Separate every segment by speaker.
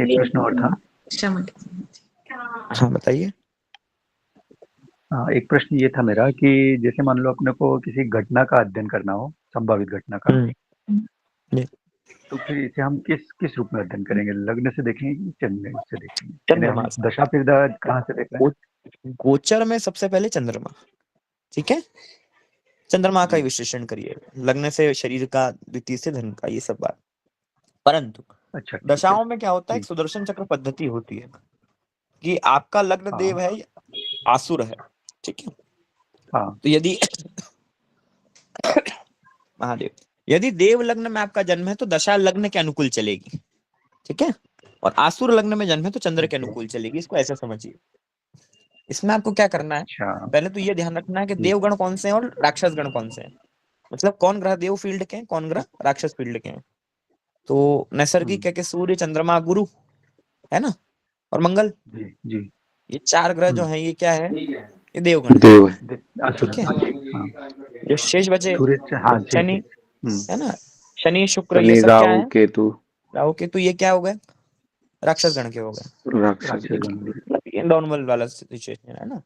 Speaker 1: एक प्रश्न और था।
Speaker 2: हाँ बताइए।
Speaker 1: एक प्रश्न ये था मेरा कि जैसे मान लो अपने को किसी घटना का अध्ययन करना हो, संभावित घटना का,
Speaker 2: जी।
Speaker 1: तो फिर इसे हम किस किस रूप में अध्ययन करेंगे? लग्न से देखेंगे कि चंद्र से देखेंगे? यानी
Speaker 2: चंद्रमा
Speaker 1: हम
Speaker 2: से।
Speaker 1: दशा फिरदा कहाँ से देख रहे हैं?
Speaker 2: गोचर में सबसे पहले चंद्रमा, ठीक है। चंद्रमा का ही
Speaker 1: जी।
Speaker 2: विश्लेषण करिए, लग्न से शरीर का, द्वितीय से धन का, ये सब बात। परंतु
Speaker 1: अच्छा, ठीक है।
Speaker 2: दशाओं में क्या होता है, एक
Speaker 1: जी।
Speaker 2: सुदर्शन चक्र पद्धति होती है कि आपका लग्न देव
Speaker 1: हाँ।
Speaker 2: है आसुर है, ठीक है।
Speaker 1: हाँ।
Speaker 2: तो यदि महादेव, यदि देव लग्न में आपका जन्म है तो दशा लग्न के अनुकूल चलेगी, ठीक है। और आसुर लग्न में जन्म है तो चंद्र के
Speaker 1: ओके।
Speaker 2: अनुकूल चलेगी। इसको ऐसे समझिए। इसमें आपको क्या करना है,
Speaker 1: अच्छा।
Speaker 2: पहले तो ये ध्यान रखना है कि
Speaker 1: जी।
Speaker 2: देवगण कौन से हैं और राक्षस गण कौन से हैं। मतलब कौन ग्रह देव फील्ड के हैं, कौन ग्रह राक्षस फील्ड के हैं। तो नैसर्गिक है कि सूर्य, चंद्रमा, गुरु, है ना, और मंगल,
Speaker 1: जी। जी।
Speaker 2: ये चार ग्रह जो
Speaker 1: हम्म।
Speaker 2: हैं ये क्या है, ये देवगण है,
Speaker 3: देव है।
Speaker 1: असुर।
Speaker 2: ठीक है।
Speaker 1: ठीक। हाँ।
Speaker 2: जो शेष बचे
Speaker 1: सूर्य, हाँ, ठीक
Speaker 2: शनि,
Speaker 1: ठीक।
Speaker 2: है ना, शनि शुक्र, ये
Speaker 3: शनि,
Speaker 2: सब क्या
Speaker 3: राहु,
Speaker 2: है,
Speaker 3: केतु,
Speaker 2: राहु केतु, ये क्या हो गए, राक्षस गण के हो गए।
Speaker 3: राक्षस।
Speaker 1: राक्षस गण।
Speaker 2: मतलब ये नॉर्मल वाला सिचुएशन है ना।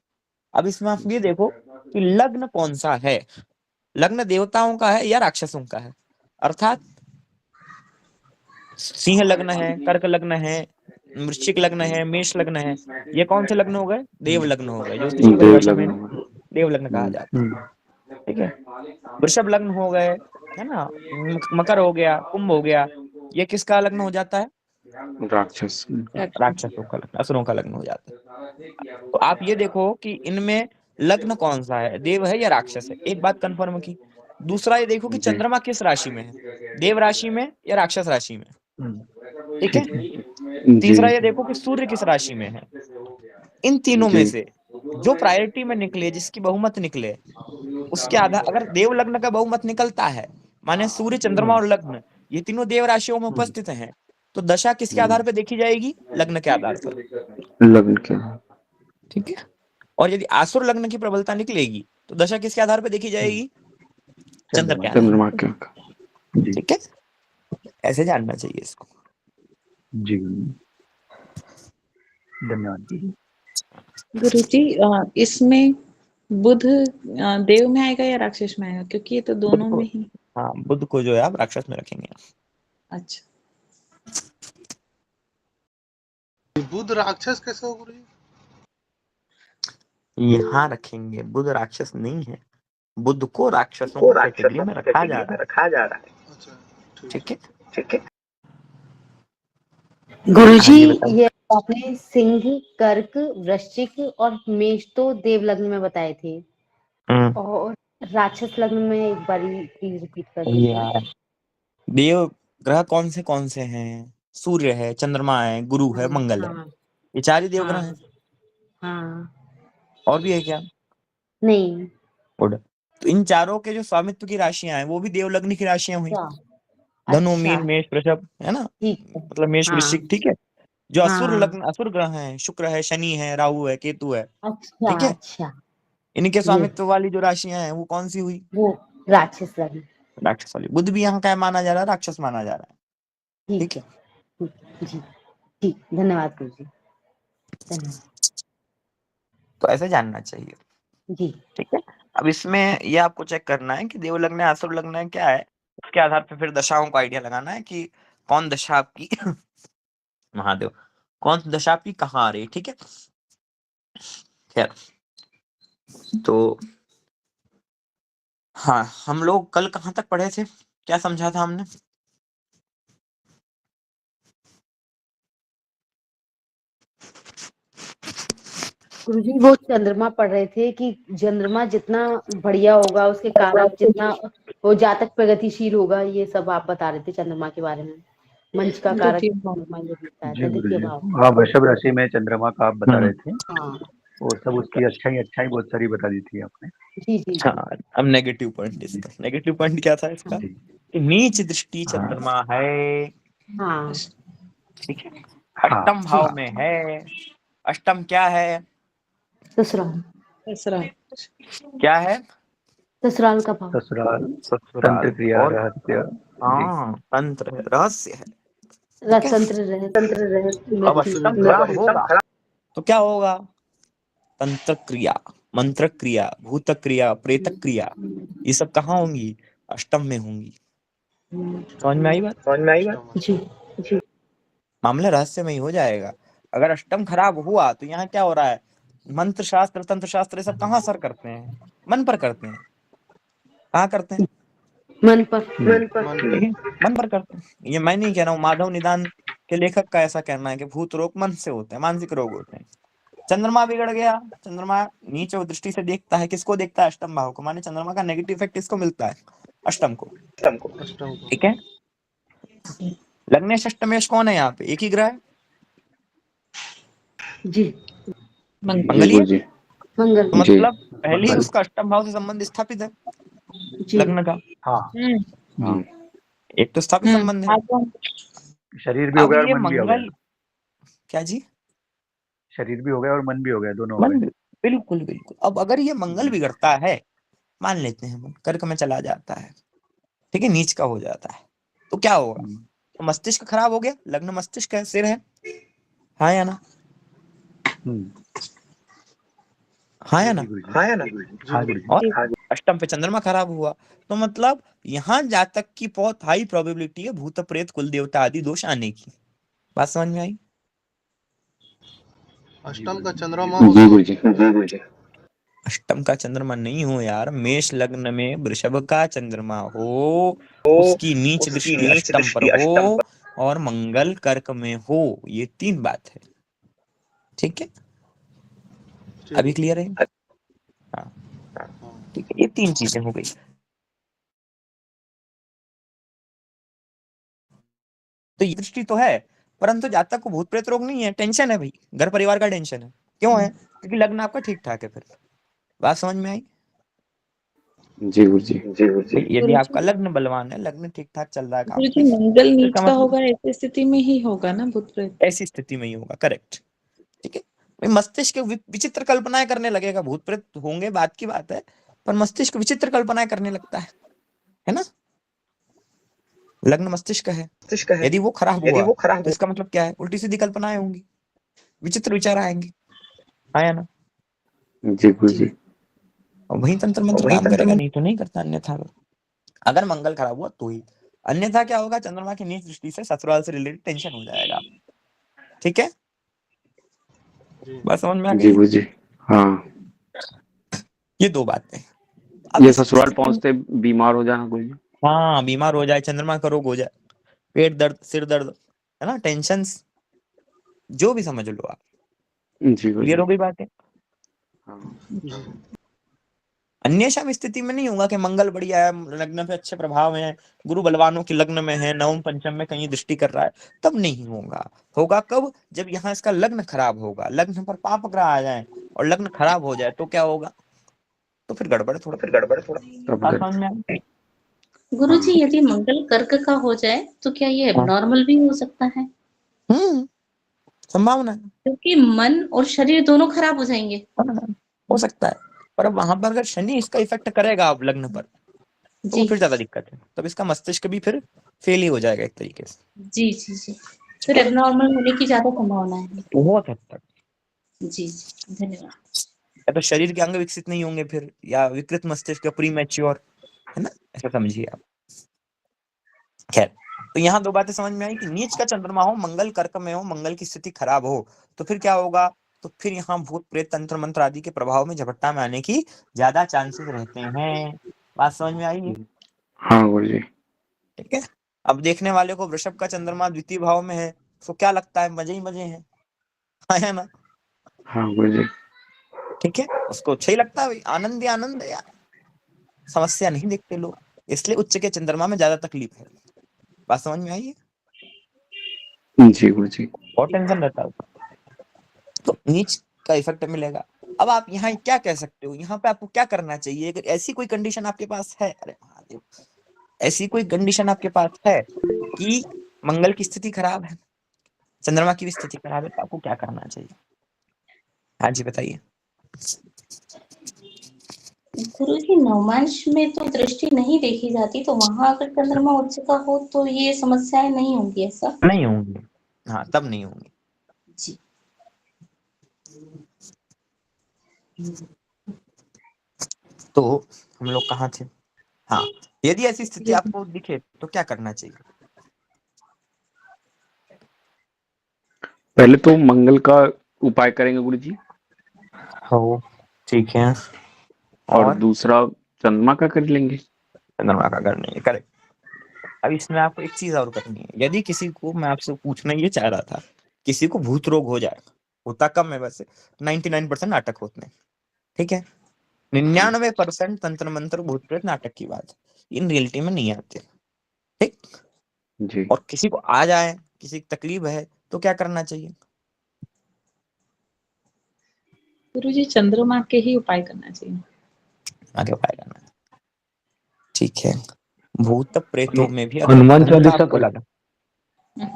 Speaker 2: अब इसमें आप ये देखो कि लग्न कौन सा है, लग्न देवताओं का है या राक्षसों का है। अर्थात सिंह लग्न है, कर्क लग्न है, वृश्चिक लग्न है, मेष लग्न है, ये कौन से लग्न हो गए, देव लग्न हो गए, ज्योतिष की
Speaker 3: देव
Speaker 2: परिभाषा में
Speaker 3: लग्न
Speaker 2: इन्हें
Speaker 3: होगा।
Speaker 2: देव लग्न कहा जाता है,
Speaker 1: हम्म।
Speaker 2: ठीक है। वृषभ लग्न हो गए, है ना, मकर हो गया, कुंभ हो गया, ये किसका लग्न हो जाता है,
Speaker 3: राक्षस।
Speaker 2: राक्षसों का लग्न, असुरों का लग्न हो जाता है। तो आप ये देखो कि इनमें लग्न कौन सा है, देव है या राक्षस है, एक बात कंफर्म की। दूसरा ये देखो कि
Speaker 3: जी।
Speaker 2: चंद्रमा किस राशि में है, देव राशि में या राक्षस राशि में, ठीक है।
Speaker 1: ठीक है।
Speaker 3: जी।
Speaker 2: तीसरा ये देखो कि सूर्य किस राशि में है। इन तीनों में
Speaker 3: जी।
Speaker 2: से जो प्रायोरिटी में निकले, जिसकी बहुमत निकले, उसके आधार, अगर देव लग्न का बहुमत निकलता है, माने सूर्य, चंद्रमा और लग्न, ये तीनों देव राशियों में उपस्थित हैं, तो दशा किसके आधार पर देखी जाएगी, लग्न के आधार पर,
Speaker 3: लग्न के।
Speaker 2: ठीक है। और यदि आसुर लग्न की प्रबलता निकलेगी तो दशा किसके आधार पर देखी जाएगी, चंद्र के
Speaker 1: चंद्रमा
Speaker 2: आधार
Speaker 3: चंद्रमा
Speaker 2: पर,
Speaker 3: के।
Speaker 1: जी।
Speaker 2: ठीक है। ऐसे जानना चाहिए इसको।
Speaker 1: जी। धन्यवाद जी।
Speaker 4: गुरुजी, इसमें बुध देव में आएगा या राक्षस में आएगा, क्योंकि ये तो
Speaker 2: बुध
Speaker 4: दोनों
Speaker 2: को,
Speaker 4: में ही।
Speaker 2: हाँ बुध को जो है आप राक्षस में रखेंगे।
Speaker 4: अच्छा,
Speaker 5: बुध राक्षस कैसे हो गुरु जी?
Speaker 2: यहाँ रखेंगे, बुध राक्षस नहीं है, बुध को राक्षसों की कैटेगरी में रखा जा रहा है,
Speaker 5: अच्छा, ठीक
Speaker 2: ठीक है।
Speaker 1: ठीक है।
Speaker 6: गुरुजी,
Speaker 2: आगे बताइए।
Speaker 6: ये आपने सिंह, कर्क, वृश्चिक और मेष तो देव लग्न में बताए थे, और राक्षस लग्न में एक बारी प्लीज रिपीट कर दीजिए।
Speaker 2: यार देव ग्रह कौन से हैं, सूर्य है, चंद्रमा है, गुरु है,
Speaker 6: हाँ
Speaker 2: मंगल है,
Speaker 6: हाँ
Speaker 2: ये चार ही देव ग्रह
Speaker 6: हाँ
Speaker 2: हैं।
Speaker 6: हाँ।
Speaker 2: और भी है क्या,
Speaker 6: नहीं।
Speaker 2: गुड। तो इन चारों के जो स्वामित्व की राशियां हैं वो भी देव लग्न की राशियां हुई,
Speaker 6: अच्छा।
Speaker 2: धनु,
Speaker 6: अच्छा,
Speaker 2: मीन, मेष, वृषभ, है ना,
Speaker 6: ठीक है।
Speaker 2: मतलब मेष,
Speaker 6: हाँ
Speaker 2: वृश्चिक, ठीक है। जो असुर
Speaker 6: हाँ।
Speaker 2: लग्न, असुर ग्रह हैं, शुक्र है, शनि है, राहु है, केतु है,
Speaker 6: अच्छा
Speaker 2: ठीक है।
Speaker 6: अच्छा।
Speaker 2: इनके
Speaker 6: ये
Speaker 2: स्वामित्व वाली जो राशियां हैं वो कौन सी हुई,
Speaker 6: वो राक्षस लग्न।
Speaker 2: राक्षस वाली। बुध भी यहाँ क्या माना जा रहा है, राक्षस माना जा रहा है, ठीक
Speaker 6: ठीक
Speaker 2: है।
Speaker 6: है। ठीक, जी। ठीक, धन्यवाद गुरुजी, धन्यवाद।
Speaker 2: तो ऐसे जानना चाहिए,
Speaker 6: जी।
Speaker 2: ठीक है। अब इसमें ये आपको चेक करना है कि देव लग्न है, असुर लग्न है, क्या है। उसके आधार पर फिर दशाओं को आइडिया लगाना है कि कौन दशा आपकी महादेव, कौन सी दशा आपकी कहाँ आ रही है, ठीक है। खैर, तो हाँ, हम लोग कल कहाँ तक पढ़े थे, क्या समझा था हमने,
Speaker 6: गुरुजी वो चंद्रमा पढ़ रहे थे कि चंद्रमा जितना बढ़िया होगा, उसके कारक जितना वो जातक प्रगतिशील होगा, ये सब आप बता रहे थे चंद्रमा के बारे में। मंच का कारक
Speaker 4: द्वितीय भाव।
Speaker 6: चंद्रमा ये बताया
Speaker 1: जी
Speaker 6: था,
Speaker 1: गुरु
Speaker 6: द्वितीय
Speaker 1: जी।
Speaker 6: भाव।
Speaker 1: हाँ, वृषभ राशि में चंद्रमा का आप बता रहे थे।
Speaker 6: हाँ
Speaker 1: वो सब उसकी अच्छाई बहुत सारी बता दी थी आपने।
Speaker 6: जी जी जी।
Speaker 2: हाँ। अब negative point discuss, negative point क्या था इसका,
Speaker 1: जी।
Speaker 2: कि नीच दृष्टि
Speaker 1: हाँ।
Speaker 2: चंद्रमा है,
Speaker 6: हाँ
Speaker 2: ठीक है,
Speaker 1: हाँ।
Speaker 2: अष्टम भाव
Speaker 1: हाँ।
Speaker 2: में है। अष्टम क्या है,
Speaker 6: ससुराल,
Speaker 4: ससुराल।
Speaker 2: क्या है,
Speaker 6: ससुराल का भाव।
Speaker 1: ससुराल, तंत्र
Speaker 2: ससुराल,
Speaker 1: क्रिया,
Speaker 2: और
Speaker 1: रहस्य। जी।
Speaker 2: हाँ तंत्र है, रहस्य है,
Speaker 6: रसतंत्र रहे
Speaker 2: अब अष्टम खराब होगा तो क्या होगा? तंत्र क्रिया, मंत्र क्रिया, भूत क्रिया, प्रेत क्रिया, ये सब कहाँ होंगी? अष्टम में होंगी। समझ में आई बात?
Speaker 6: जी
Speaker 2: मामला रहस्यमय हो जाएगा। अगर अष्टम खराब हुआ तो यहाँ क्या हो रहा है? मंत्र शास्त्र, तंत्र शास्त्र, ये सब कहाँ असर करते हैं? मन पर करते हैं। कहाँ करते हैं?
Speaker 6: मन पर
Speaker 2: ठीक है, मन पर करते हैं। ये मैं नहीं कह रहा हूँ, माधव निदान के लेखक का ऐसा कहना है कि भूत रोग मन से होते हैं, मानसिक रोग होते हैं। चंद्रमा बिगड़ गया, चंद्रमा नीचे दृष्टि से देखता है, किसको देखता है? अष्टम भाव को। माने चंद्रमा का नेगेटिव इफेक्ट किसको मिलता है? अष्टम को।
Speaker 5: अष्टम को।
Speaker 2: ठीक है, लग्नेश अष्टमेश कौन है यहाँ पे? एक ही ग्रह है,
Speaker 6: जी
Speaker 2: मंगल
Speaker 3: जी
Speaker 2: ही है।
Speaker 3: गुरुजी।
Speaker 6: मंगल
Speaker 2: तो
Speaker 3: जी
Speaker 2: मतलब पहले ही
Speaker 1: मंगल।
Speaker 2: उसका अष्टम भाव से संबंध स्थापित है
Speaker 6: जी
Speaker 2: लग्न का।
Speaker 1: हाँ
Speaker 3: हाँ
Speaker 2: एक तो स्थापित संबंध है।
Speaker 1: शरीर भी हो
Speaker 2: अब
Speaker 1: गया
Speaker 2: ये
Speaker 1: और मन भी हो
Speaker 2: मंगल,
Speaker 1: गया।
Speaker 2: क्या जी?
Speaker 1: शरीर भी हो गया और मन भी हो गया, दोनों हो
Speaker 2: मन
Speaker 1: गए।
Speaker 2: बिल्कुल बिल्कुल। अब अगर ये मंगल बिगड़ता है, मान लेते हैं मन कर्क में चला जाता है, ठीक है, नीच का हो जाता है, तो क्या होगा? तो मस्तिष्क खराब हो गया। लग्न मस्तिष्क है, सिर है, हाँ या ना? हाँ या ना?
Speaker 1: गुरुजी।
Speaker 5: हाँ
Speaker 1: गुरुजी।
Speaker 2: और अष्टम पे चंद्रमा खराब हुआ तो मतलब यहाँ जातक की बहुत हाई प्रोबेबिलिटी है भूत प्रेत कुल देवता आदि दोष आने की। बात समझ में आई?
Speaker 5: अष्टम का चंद्रमा
Speaker 3: जी
Speaker 5: हो तो
Speaker 3: गुरुजी।
Speaker 2: अष्टम का चंद्रमा नहीं हो यार, मेष लग्न में वृषभ का चंद्रमा हो, उसकी नीच दृष्टि अष्टम पर हो और मंगल कर्क में हो, ये 3 बात है। ठीक है, अभी क्लियर है? हाँ ठीक है, ये 3 चीजें हो गई। तो ये दृष्टि तो है, परंतु जातक को भूत प्रेत रोग नहीं है, टेंशन है भाई, घर परिवार का टेंशन है। क्यों है? क्योंकि लग्न आपका ठीक ठाक है। फिर बात समझ में आई?
Speaker 3: जी गुरुजी।
Speaker 2: भाई यदि
Speaker 4: गुरुजी
Speaker 2: आपका लग्न बलवान है, लग्न ठीक ठाक चल रहा है, काम
Speaker 4: गुरुजी
Speaker 2: पे,
Speaker 4: मंगल
Speaker 2: तो
Speaker 4: नीच
Speaker 2: इसका
Speaker 4: का
Speaker 2: मतलब
Speaker 4: होगा, ऐसी स्थिति में ही होगा ना भूत प्रेत?
Speaker 2: ऐसी स्थिति में ही होगा। करेक्ट। ठीक है भाई, मस्तिष्क विचित्र कल्पनाएं करने लगेगा। भूत प्रेत होंगे बात की बात है, पर मस्तिष्क विचित्र कल्पनाएं करने लगता है ना? लग्न मस्तिष्क है, यदि वो खराब हुआ तो इसका मतलब क्या है? उल्टी सीधी कल्पनाएं होंगी, विचित्र विचार आएंगे, हाँ या ना?
Speaker 3: जी गुरुजी।
Speaker 2: और वही तंत्र मंत्र काम करेगा, नहीं तो नहीं करता। अन्यथा अगर मंगल खराब हुआ तो ही, अन्यथा क्या होगा? चंद्रमा की नीच दृष्टि से ससुराल से रिलेटेड टेंशन हो जाएगा। ठीक है, बात समझ में आ
Speaker 3: जी
Speaker 2: गई?
Speaker 3: गुरुजी। हाँ,
Speaker 2: ये 2 बातें। अब
Speaker 3: ये
Speaker 2: इस
Speaker 3: ससुराल
Speaker 2: स्थिति में,
Speaker 3: पहुंचते बीमार हो जाना गुरुजी।
Speaker 2: हाँ, बीमार हो जाए, चंद्रमा का रोग हो जाए, पेट दर्द, सिर दर्द, है ना, टेंशन, जो भी समझ लो आप।
Speaker 3: जी
Speaker 2: क्लियर
Speaker 3: गुरुजी।
Speaker 2: हो गई बातें?
Speaker 3: हाँ
Speaker 2: अन्यथा स्थिति में नहीं होगा कि मंगल बढ़िया है, लग्न पे अच्छे प्रभाव हैं, गुरु बलवानों की लग्न में है, नवम पंचम में कहीं दृष्टि कर रहा है, तब नहीं होगा। होगा कब? जब यहाँ इसका लग्न खराब होगा, लग्न पर पाप ग्रह आ जाए और लग्न खराब हो जाए तो क्या होगा? तो फिर गड़बड़ थोड़ा।
Speaker 3: तब
Speaker 2: बात
Speaker 3: कर।
Speaker 2: समझ में आई?
Speaker 7: गुरुजी यदि मंगल कर्क का हो जाए तो क्या ये एबनॉर्मल भी हो सकता है?
Speaker 2: संभावना है,
Speaker 7: क्योंकि मन और शरीर दोनों खराब हो जाएंगे।
Speaker 2: हो सकता है। पर अब वहां पर अगर शनि इसका इफेक्ट करेगा अब लग्न पर, तो वो
Speaker 7: जी
Speaker 2: फिर ज्यादा दिक्कत है। तब इसका मस्तिष्क भी फिर फेल ही हो जाएगा एक तरीके से।
Speaker 7: जी जी जी फिर एबनॉर्मल होने की ज्यादा संभावना है।
Speaker 2: बहुत हद तक।
Speaker 7: जी जी धन्यवाद।
Speaker 2: या तो शरीर के अंग विकसित नहीं होंगे फिर, या विकृत मस्तिष्क, प्री मैच्योर, है ना, ऐसा समझिए आप। खैर, तो यहाँ 2 बातें समझ में आई कि नीच का चंद्रमा हो, मंगल कर्क में हो, मंगल की स्थिति खराब हो, तो फिर क्या होगा? तो फिर यहाँ भूत प्रेत तंत्र मंत्र आदि के प्रभाव में झपट्टा में आने की ज्यादा चांसेस रहते हैं। बात समझ में आई है?
Speaker 3: हाँ गुरुजी।
Speaker 2: ठीक है, अब देखने वाले को वृषभ का चंद्रमा द्वितीय भाव में है, तो क्या लगता है? मजे ही मजे हैं, है ना?
Speaker 3: हाँ गुरुजी।
Speaker 2: ठीक है, उसको अच्छा ही लगता है भाई, आनंद ही आनंद है यार, समस्या नहीं देखते लोग। इसलिए उच्च के चंद्रमा में ज्यादा तकलीफ है। बात समझ में आई है?
Speaker 3: जी गुरुजी।
Speaker 2: और टेंशन रहता है, तो नीच का इफेक्ट मिलेगा। अब आप यहाँ क्या कह सकते हो? यहाँ पे आपको क्या करना चाहिए? अगर ऐसी कोई कंडीशन आपके पास है, अरे महादेव, ऐसी कोई कंडीशन आपके पास है कि मंगल की स्थिति खराब है, चंद्रमा की भी स्थिति खराब है, तो आपको क्या करना चाहिए? हाँ जी बताइए।
Speaker 7: गुरुजी नवमांश में तो दृष्टि नहीं देखी जाती, तो वहां अगर चंद्रमा उच्च का हो तो ये समस्याएं नहीं होंगी, ऐसा?
Speaker 2: नहीं होंगी, हाँ तब नहीं होंगी।
Speaker 7: जी।
Speaker 2: तो हम लोग कहाँ थे? हाँ, यदि ऐसी स्थिति आपको दिखे तो क्या करना चाहिए?
Speaker 3: पहले तो मंगल का उपाय करेंगे गुरुजी,
Speaker 2: हो ठीक है।
Speaker 3: और दूसरा चंद्रमा का कर लेंगे।
Speaker 2: चंद्रमा का करनी है, करेक्ट। अब इसमें आपको एक चीज और करनी है। यदि किसी को, मैं आपसे पूछना ये चाह रहा था, किसी को भूत रोग हो जाए, होता कम है वैसे, 99% नाटक होते हैं, ठीक है, 99% तंत्र मंत्र भूत प्रेत नाटक की बात, इन रियलिटी में नहीं आते, ठीक।
Speaker 3: जी।
Speaker 2: और किसी को आ जाए, किसी की तकलीफ है, तो क्या करना चाहिए?
Speaker 4: गुरुजी चंद्रमा के ही उपाय करना चाहिए।
Speaker 2: आगे उपाय करना, ठीक है। भूत प्रेतों में भी
Speaker 1: हनुमान
Speaker 2: अगर
Speaker 1: चालीसा
Speaker 2: आपको
Speaker 1: करें।
Speaker 2: लगा,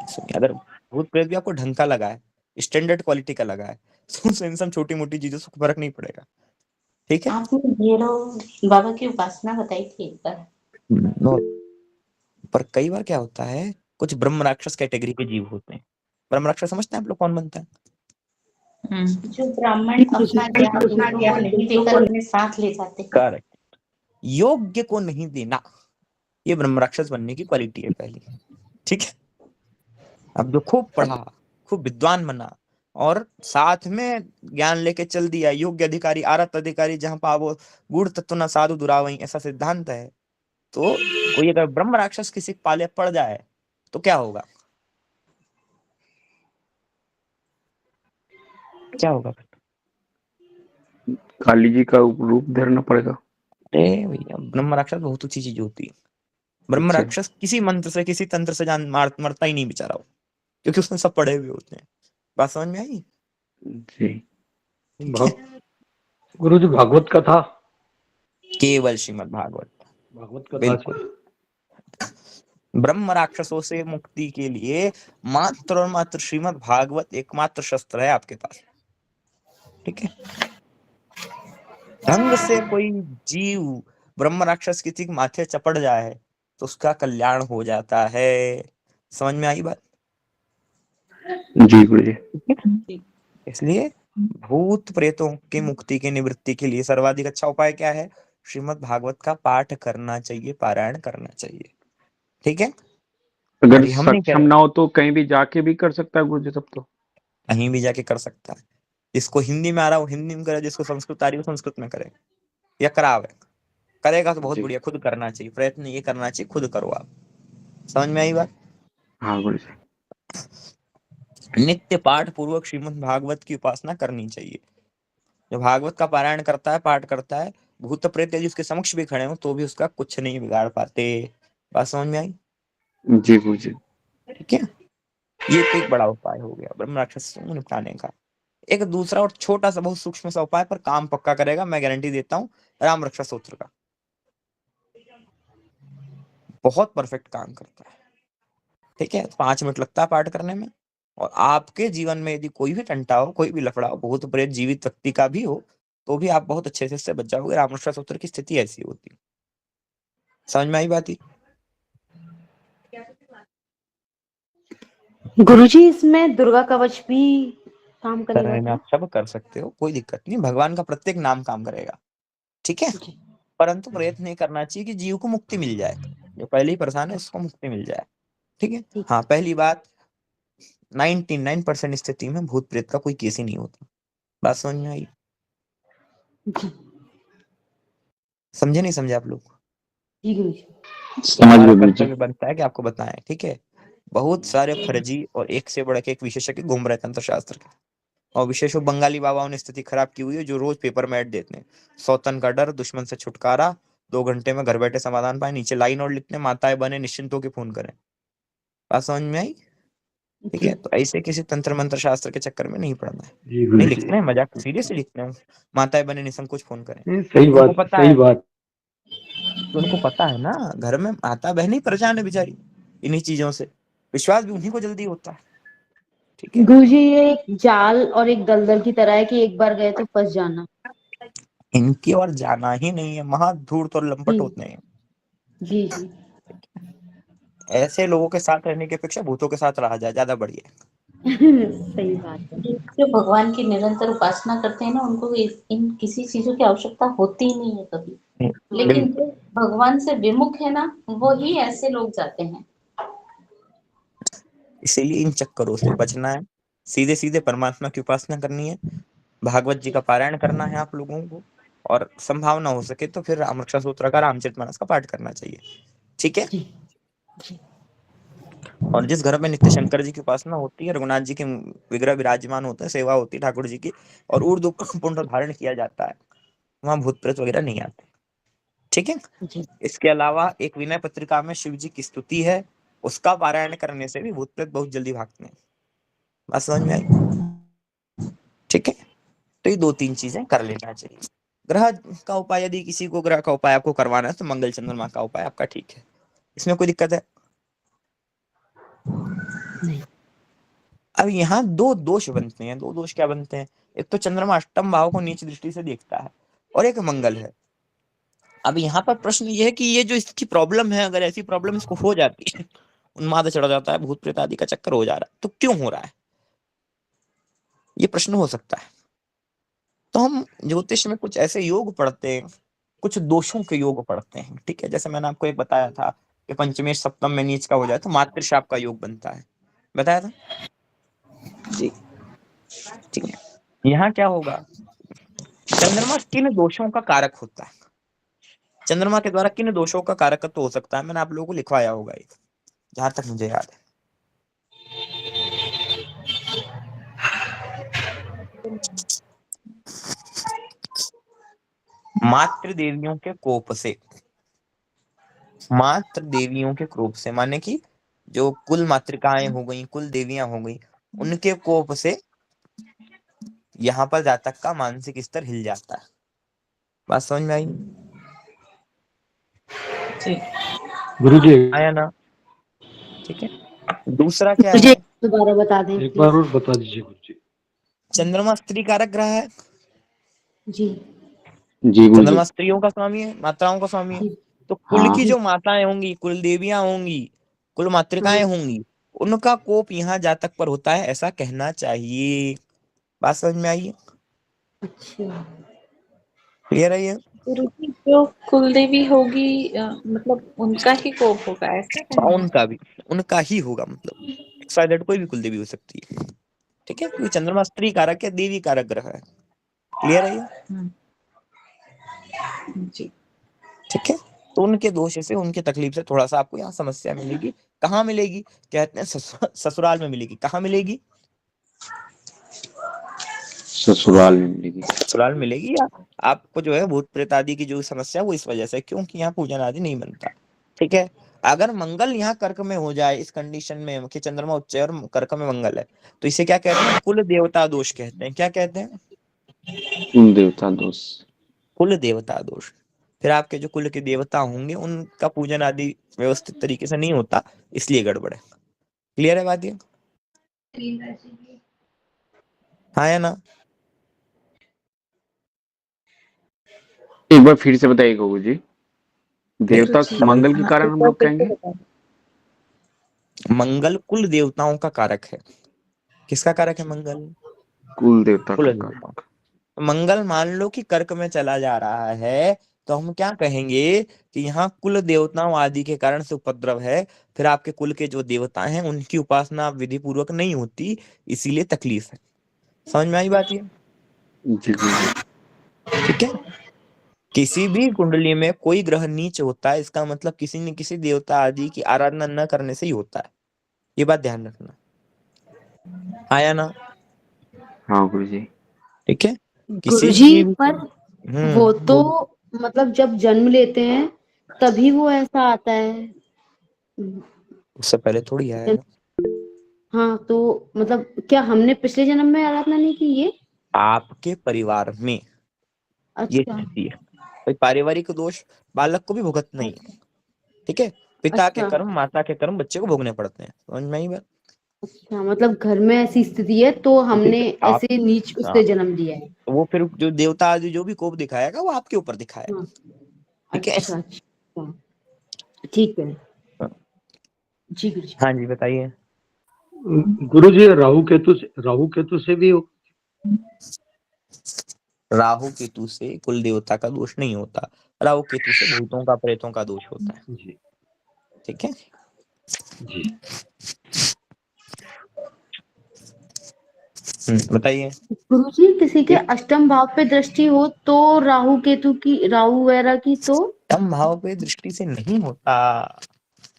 Speaker 2: सुनिए, अगर भूत प्रेत भी आपको ढंग का लगा है, स्टैंडर्ड क्वालिटी का लगा है, तो इन सब छोटी मोटी चीजों से फर्क नहीं पड़ेगा, ठीक है।
Speaker 7: आपने भैरव बाबा की उपासना बताई थी एक बार।
Speaker 2: बहुत। पर कई बार क्या होता है, कुछ ब्रह्म राक्षस कैटेगरी के जीव होते हैं। ब्रह्म राक्षस समझते हैं आप लोग कौन बनता है?
Speaker 7: जो ब्राह्मण अपना ज्ञान दूसरों को नहीं देकर अपने साथ ले जाते हैं।
Speaker 2: करेक्ट, योग्य को नहीं देना, ये ब्रह्म राक्षस बनने की क्वालिटी है पहली, ठीक है। अब जो खूब पढ़ा, खूब विद्वान बना, और साथ में ज्ञान लेके चल दिया, योग्य अधिकारी आरत अधिकारी जहां पावो गुड़ तत्व न साधु दुरावई, ऐसा सिद्धांत है। तो कोई अगर ब्रह्म राक्षस किसी के पाले पड़ जाए तो क्या होगा? क्या होगा?
Speaker 3: काली जी का रूप धरना पड़ेगा।
Speaker 2: अरे भैया, ब्रह्म राक्षस बहुत ऊंची चीज होती है। ब्रह्म
Speaker 3: अच्छा।
Speaker 2: राक्षस किसी मंत्र से, किसी तंत्र से मरता ही नहीं बेचारा वो, क्योंकि उसने सब पढ़े हुए होते हैं। बात समझ में आई?
Speaker 3: जी।
Speaker 2: ठीक है।
Speaker 1: गुरु जी भागवत कथा,
Speaker 2: केवल श्रीमद् भागवत,
Speaker 1: भागवत कथा
Speaker 2: बिल्कुल। ब्रह्म राक्षसों से मुक्ति के लिए मात्र और मात्र श्रीमद् भागवत एकमात्र शस्त्र है आपके पास, ठीक है। ढंग से कोई जीव ब्रह्म राक्षस किसी के माथे चपड़ जाए तो उसका कल्याण हो जाता है। समझ में आई बात?
Speaker 3: जी गुरुजी।
Speaker 2: इसलिए भूत प्रेतों की मुक्ति की निवृत्ति के लिए सर्वाधिक अच्छा उपाय क्या है? श्रीमद् भागवत का पाठ करना चाहिए, पारायण करना चाहिए, ठीक है।
Speaker 3: अगर
Speaker 2: अभी हम नहीं
Speaker 3: सक्षम
Speaker 2: करें,
Speaker 3: ना हो तो कहीं भी जाके भी कर सकता है गुरुजी तब तो?
Speaker 2: कहीं भी जाके कर सकता है। जिसको हिंदी में आ रहा हो हिंदी में करे, जिसको संस्कृत आ रही हो संस्कृत में करे, या करावे। करेगा तो बहुत
Speaker 3: जी।
Speaker 2: बढ़िया, खुद करना चाहिए, प्रयत्न ये करना चाहिए, खुद करो आप। समझ में आई बात?
Speaker 3: हाँ गुरुजी।
Speaker 2: नित्य पाठ पूर्वक श्रीमद् भागवत की उपासना करनी चाहिए। जो भागवत का पारायण करता है, पाठ करता है, भूत प्रेत यदि उसके समक्ष भी खड़े हो तो भी उसका कुछ नहीं बिगाड़ पाते। बात समझ में आई?
Speaker 3: जी गुरुजी।
Speaker 2: ठीक है। ये तो एक बड़ा उपाय हो गया ब्रह्म राक्षस को निपटाने का। एक दूसरा और छोटा सा बहुत सूक्ष्म सा उपाय, पर काम पक्का करेगा, मैं गारंटी देता हूँ, राम रक्षा सूत्र का बहुत परफेक्ट काम करता है, ठीक है। 5 मिनट लगता है पाठ करने में, और आपके जीवन में यदि कोई भी टंटा हो, कोई भी लफड़ा हो, भूत प्रेत जीवित व्यक्ति का भी हो, तो भी आप बहुत अच्छे से इससे बच जाओगे। राम रक्षा सूत्र की स्थिति ऐसी होती है। समझ में आई बात?
Speaker 6: गुरुजी इसमें दुर्गा कवच भी काम करेगा
Speaker 2: करने में
Speaker 6: क्या?
Speaker 2: आप सब कर सकते हो, कोई दिक्कत नहीं। भगवान का प्रत्येक नाम काम करेगा, ठीक है। परंतु प्रयत्न नहीं करना चाहिए कि जीव को मुक्ति मिल जाए, जो पहले ही परेशान है उसको मुक्ति मिल जाए, ठीक है।
Speaker 6: ठीक।
Speaker 2: हाँ, पहली बात, 99% स्थिति में भूत प्रेत का कोई केस ही नहीं होता। बात समझ में आई? समझे नहीं समझे आप लोग?
Speaker 6: जी गुरुजी।
Speaker 2: हमारा कर्तव्य बनता है कि आपको बताएं, ठीक है। बहुत सारे फर्जी और एक से बढ़ के एक विशेषज्ञ घूम रहे तंत्र शास्त्र के, और विशेष वो बंगाली बाबाओं ने स्थिति खराब की हुई है, जो रोज पेपर में ऐड देते हैं, सौतन का डर, दुश्मन से छुटकारा, 2 घंटे में घर बैठे समाधान पाए, नीचे लाइन और लिखने, माताएं बने निश्चिंत होकर फोन करें। बात समझ में आई? ठीक है। तो ऐसे किसी तंत्र मंत्र शास्त्र के चक्कर में नहीं पड़ना है, नहीं लिखना है, मजाक सीरियसली लिखना है। माताएं बने निसंकोच फोन करें।
Speaker 1: सही बात,
Speaker 2: पता
Speaker 1: सही
Speaker 2: है,
Speaker 1: बात।
Speaker 2: तो उनको पता है ना, घर में माता बहन ही परेशान है बेचारी इन्हीं चीजों से, विश्वास भी उन्हीं को जल्दी होता है, ठीक है।
Speaker 6: गुरुजी ये एक जाल और एक दलदल की तरह है कि एक बार गए तो फंस जाना।
Speaker 2: इनकी और जाना ही नहीं है, महाधूर्त और लंपट
Speaker 6: जी
Speaker 2: होते हैं।
Speaker 6: जी जी
Speaker 2: ऐसे लोगों के साथ रहने की अपेक्षा भूतों के साथ रहा जाए, ज्यादा बढ़िया है।
Speaker 6: सही बात है।
Speaker 7: जो भगवान की निरंतर उपासना करते हैं ना, उनको इन किसी चीजों की आवश्यकता होती ही नहीं है कभी। लेकिन
Speaker 2: बिल्कुल।
Speaker 7: जो भगवान से विमुख है ना, वो ही ऐसे लोग जाते हैं।
Speaker 2: इसीलिए इन चक्करों से बचना है, सीधे सीधे परमात्मा की उपासना करनी है, भागवत जी का पारायण करना है आप लोगों को, और संभावना हो सके तो फिर रामरक्षा सूत्र का, रामचरितमानस का पाठ करना चाहिए। ठीक है।
Speaker 6: जी जी
Speaker 2: और जिस घर में नित्य शंकर जी की उपासना होती है, रघुनाथ जी के विग्रह विराजमान होते हैं, सेवा होती है ठाकुर जी की, और ऊर्ध्व पुंड धारण किया जाता है, वहां भूत प्रेत वगैरह नहीं आते। ठीक है।
Speaker 6: जी
Speaker 2: इसके अलावा एक विनय पत्रिका में शिव जी की स्तुति है, उसका पारायण करने से भी भूत प्रेत बहुत जल्दी भागते हैं। बात समझ में आई? ठीक है। तो ये 2-3 चीजें कर लेना चाहिए। ग्रह का उपाय, यदि किसी को ग्रह का उपाय आपको करवाना है तो मंगल चंद्रमा का उपाय आपका ठीक है, इसमें कोई दिक्कत है?
Speaker 6: नहीं
Speaker 2: अब यहाँ 2 दोष बनते हैं। 2 दोष क्या बनते हैं? एक तो चंद्रमा अष्टम भाव को नीच दृष्टि से देखता है, और एक मंगल है। अब यहाँ पर प्रश्न ये है कि ये जो इसकी प्रॉब्लम है, अगर ऐसी प्रॉब्लम इसको हो जाती है, उन्माद चढ़ जाता है, भूत प्रेत आदि का चक्कर हो जा रहा है, तो क्यों हो रहा है, ये प्रश्न हो सकता है। तो हम ज्योतिष में कुछ ऐसे योग पढ़ते हैं, कुछ दोषों के योग पढ़ते हैं। ठीक है। जैसे मैंने आपको एक बताया था कि पंचमेश सप्तम में नीच का हो जाए तो मातृशाप का योग बनता है, बताया था जी। ठीक है। यहाँ क्या होगा, चंद्रमा किन दोषों का कारक होता है, चंद्रमा के द्वारा किन दोषों का कारकत्व हो सकता है, मैंने आप लोगों को लिखवाया होगा ये, जहां तक मुझे याद है। मातृ देवियों के कोप से, मातृ देवियों के कोप से, माने कि जो कुल मातृकाएं हो गई, कुल देवियां हो गई, उनके कोप से यहाँ पर जातक का मानसिक स्तर हिल जाता है। बात समझ में आई?
Speaker 1: गुरु जी
Speaker 2: आया ना? ठीक है। दूसरा क्या
Speaker 6: मुझे
Speaker 2: है,
Speaker 6: दोबारा बता दें
Speaker 1: एक
Speaker 6: प्लीज।
Speaker 1: बार और बता दीजिए गुरु जी।
Speaker 2: चंद्रमा स्त्री कारक ग्रह है,
Speaker 6: जी
Speaker 3: जी गुरु जी।
Speaker 2: चंद्रमा स्त्रियों का स्वामी है, माताओं का स्वामी है।
Speaker 6: जी
Speaker 2: तो कुल
Speaker 3: हाँ
Speaker 2: की
Speaker 6: जी
Speaker 2: जो माताएं होंगी, कुल देवियां होंगी, कुल मातृकाएं
Speaker 6: हाँ
Speaker 2: होंगी, उनका कोप यहाँ जातक पर होता है, ऐसा कहना चाहिए। बात समझ में आई?
Speaker 6: अच्छा
Speaker 2: क्लियर है ये?
Speaker 4: गुरुजी जो कुलदेवी होगी मतलब उनका ही कोप होगा, ऐसा
Speaker 2: हाँ,
Speaker 4: कहना
Speaker 2: उनका ही होगा, मतलब XYZ कोई भी कुल देवी हो सकती है। ठीक है। क्योंकि चंद्रमा स्त्री कारक है, देवी कारक ग्रह है। क्लियर है ये?
Speaker 4: है। जी
Speaker 2: ठीक है। तो उनके दोष से, उनके तकलीफ से थोड़ा सा आपको यहाँ समस्या मिलेगी। कहाँ मिलेगी? कहते हैं ससुराल में मिलेगी। कहाँ मिलेगी?
Speaker 3: ससुराल में मिलेगी।
Speaker 2: ससुराल मिलेगी। या आपको जो है भूत प्रेत आदि की जो समस्या, वो इस वजह से, क्योंकि यहाँ पूजन आदि नहीं बनता। ठीक है। अगर मंगल यहाँ कर्क में हो जाए, इस कंडीशन में कि चंद्रमा उच्च है और कर्क में मंगल है, तो इसे क्या कहते हैं? कुल देवता दोष कहते हैं। क्या कहते हैं?
Speaker 3: कुल देवता दोष।
Speaker 2: कुल देवता दोष। फिर आपके जो कुल के देवता होंगे, उनका पूजन आदि व्यवस्थित तरीके से नहीं होता, इसलिए गड़बड़ है। क्लियर है बात ये? हाँ या ना?
Speaker 3: एक बार फिर से बताइए गुरु जी। देवता
Speaker 4: गुरुजी,
Speaker 3: मंगल के
Speaker 4: हाँ,
Speaker 3: कारण
Speaker 4: एक
Speaker 3: हम
Speaker 4: बार
Speaker 3: लोग
Speaker 4: फिर से
Speaker 3: कहेंगे।
Speaker 4: बताएं।
Speaker 2: मंगल कुल देवताओं का कारक है। किसका कारक है मंगल?
Speaker 3: कुल देवता
Speaker 2: कुल
Speaker 3: का कारण।
Speaker 2: देवताओं। मंगल मान लो कि कर्क में चला जा रहा है, तो हम क्या कहेंगे कि यहाँ कुल देवताओं आदि के कारण से उपद्रव है, फिर आपके कुल के जो देवता हैं उनकी उपासना विधि पूर्वक नहीं होती, इसीलिए तकलीफ है। समझ में आई बात ये?
Speaker 3: जी गुरु जी।
Speaker 2: ठीक है। किसी भी कुंडली में कोई ग्रह नीच होता है, इसका मतलब किसी न किसी देवता आदि की आराधना न करने से ही होता है। ये बात ध्यान रखना। आया ना?
Speaker 3: हाँ गुरु जी।
Speaker 2: ठीक है। किसी
Speaker 6: गुरुजी
Speaker 2: भी
Speaker 6: पर वो तो
Speaker 2: बोलो।
Speaker 6: मतलब जब जन्म लेते हैं तभी वो ऐसा आता है।
Speaker 2: उससे पहले थोड़ी आएगा।
Speaker 6: हाँ तो मतलब क्या हमने पिछले जन्म में आराधना नहीं की ये?
Speaker 2: आपके परिवार में ये
Speaker 6: अच्छा
Speaker 2: स्थिति है, कोई पारिवारिक दोष बालक को भी भुगतना ही है। ठीक है। पिता के
Speaker 6: अच्छा
Speaker 2: कर्म, माता के कर्म बच्चे को भोगने पड़ते हैं। समझ में आई बात?
Speaker 6: अच्छा, मतलब घर में ऐसी स्थिति है तो हमने
Speaker 2: आप
Speaker 6: ऐसे नीच
Speaker 2: हाँ,
Speaker 6: उससे जन्म लिया है।
Speaker 2: तो वो फिर जो देवता आदि जो भी कोप दिखाएगा वो आपके ऊपर दिखाएगा।
Speaker 6: हाँ,
Speaker 2: ठीक है।
Speaker 6: अच्छा, अच्छा, ठीक है। जी गुरुजी।
Speaker 2: हाँ जी बताइए।
Speaker 8: गुरुजी राहु केतु से भी हो।
Speaker 2: राहु केतु से कुल देवता का दोष नहीं होता, राहु केतु से भूतों का प्रेतों का दोष होता है।
Speaker 8: जी
Speaker 2: ठीक है।
Speaker 8: जी।
Speaker 2: बताइए।
Speaker 6: गुरुजी किसी के अष्टम भाव पे दृष्टि हो तो राहु केतु की, राहु वगैरह की, तो
Speaker 2: कम भाव पे दृष्टि से नहीं होता।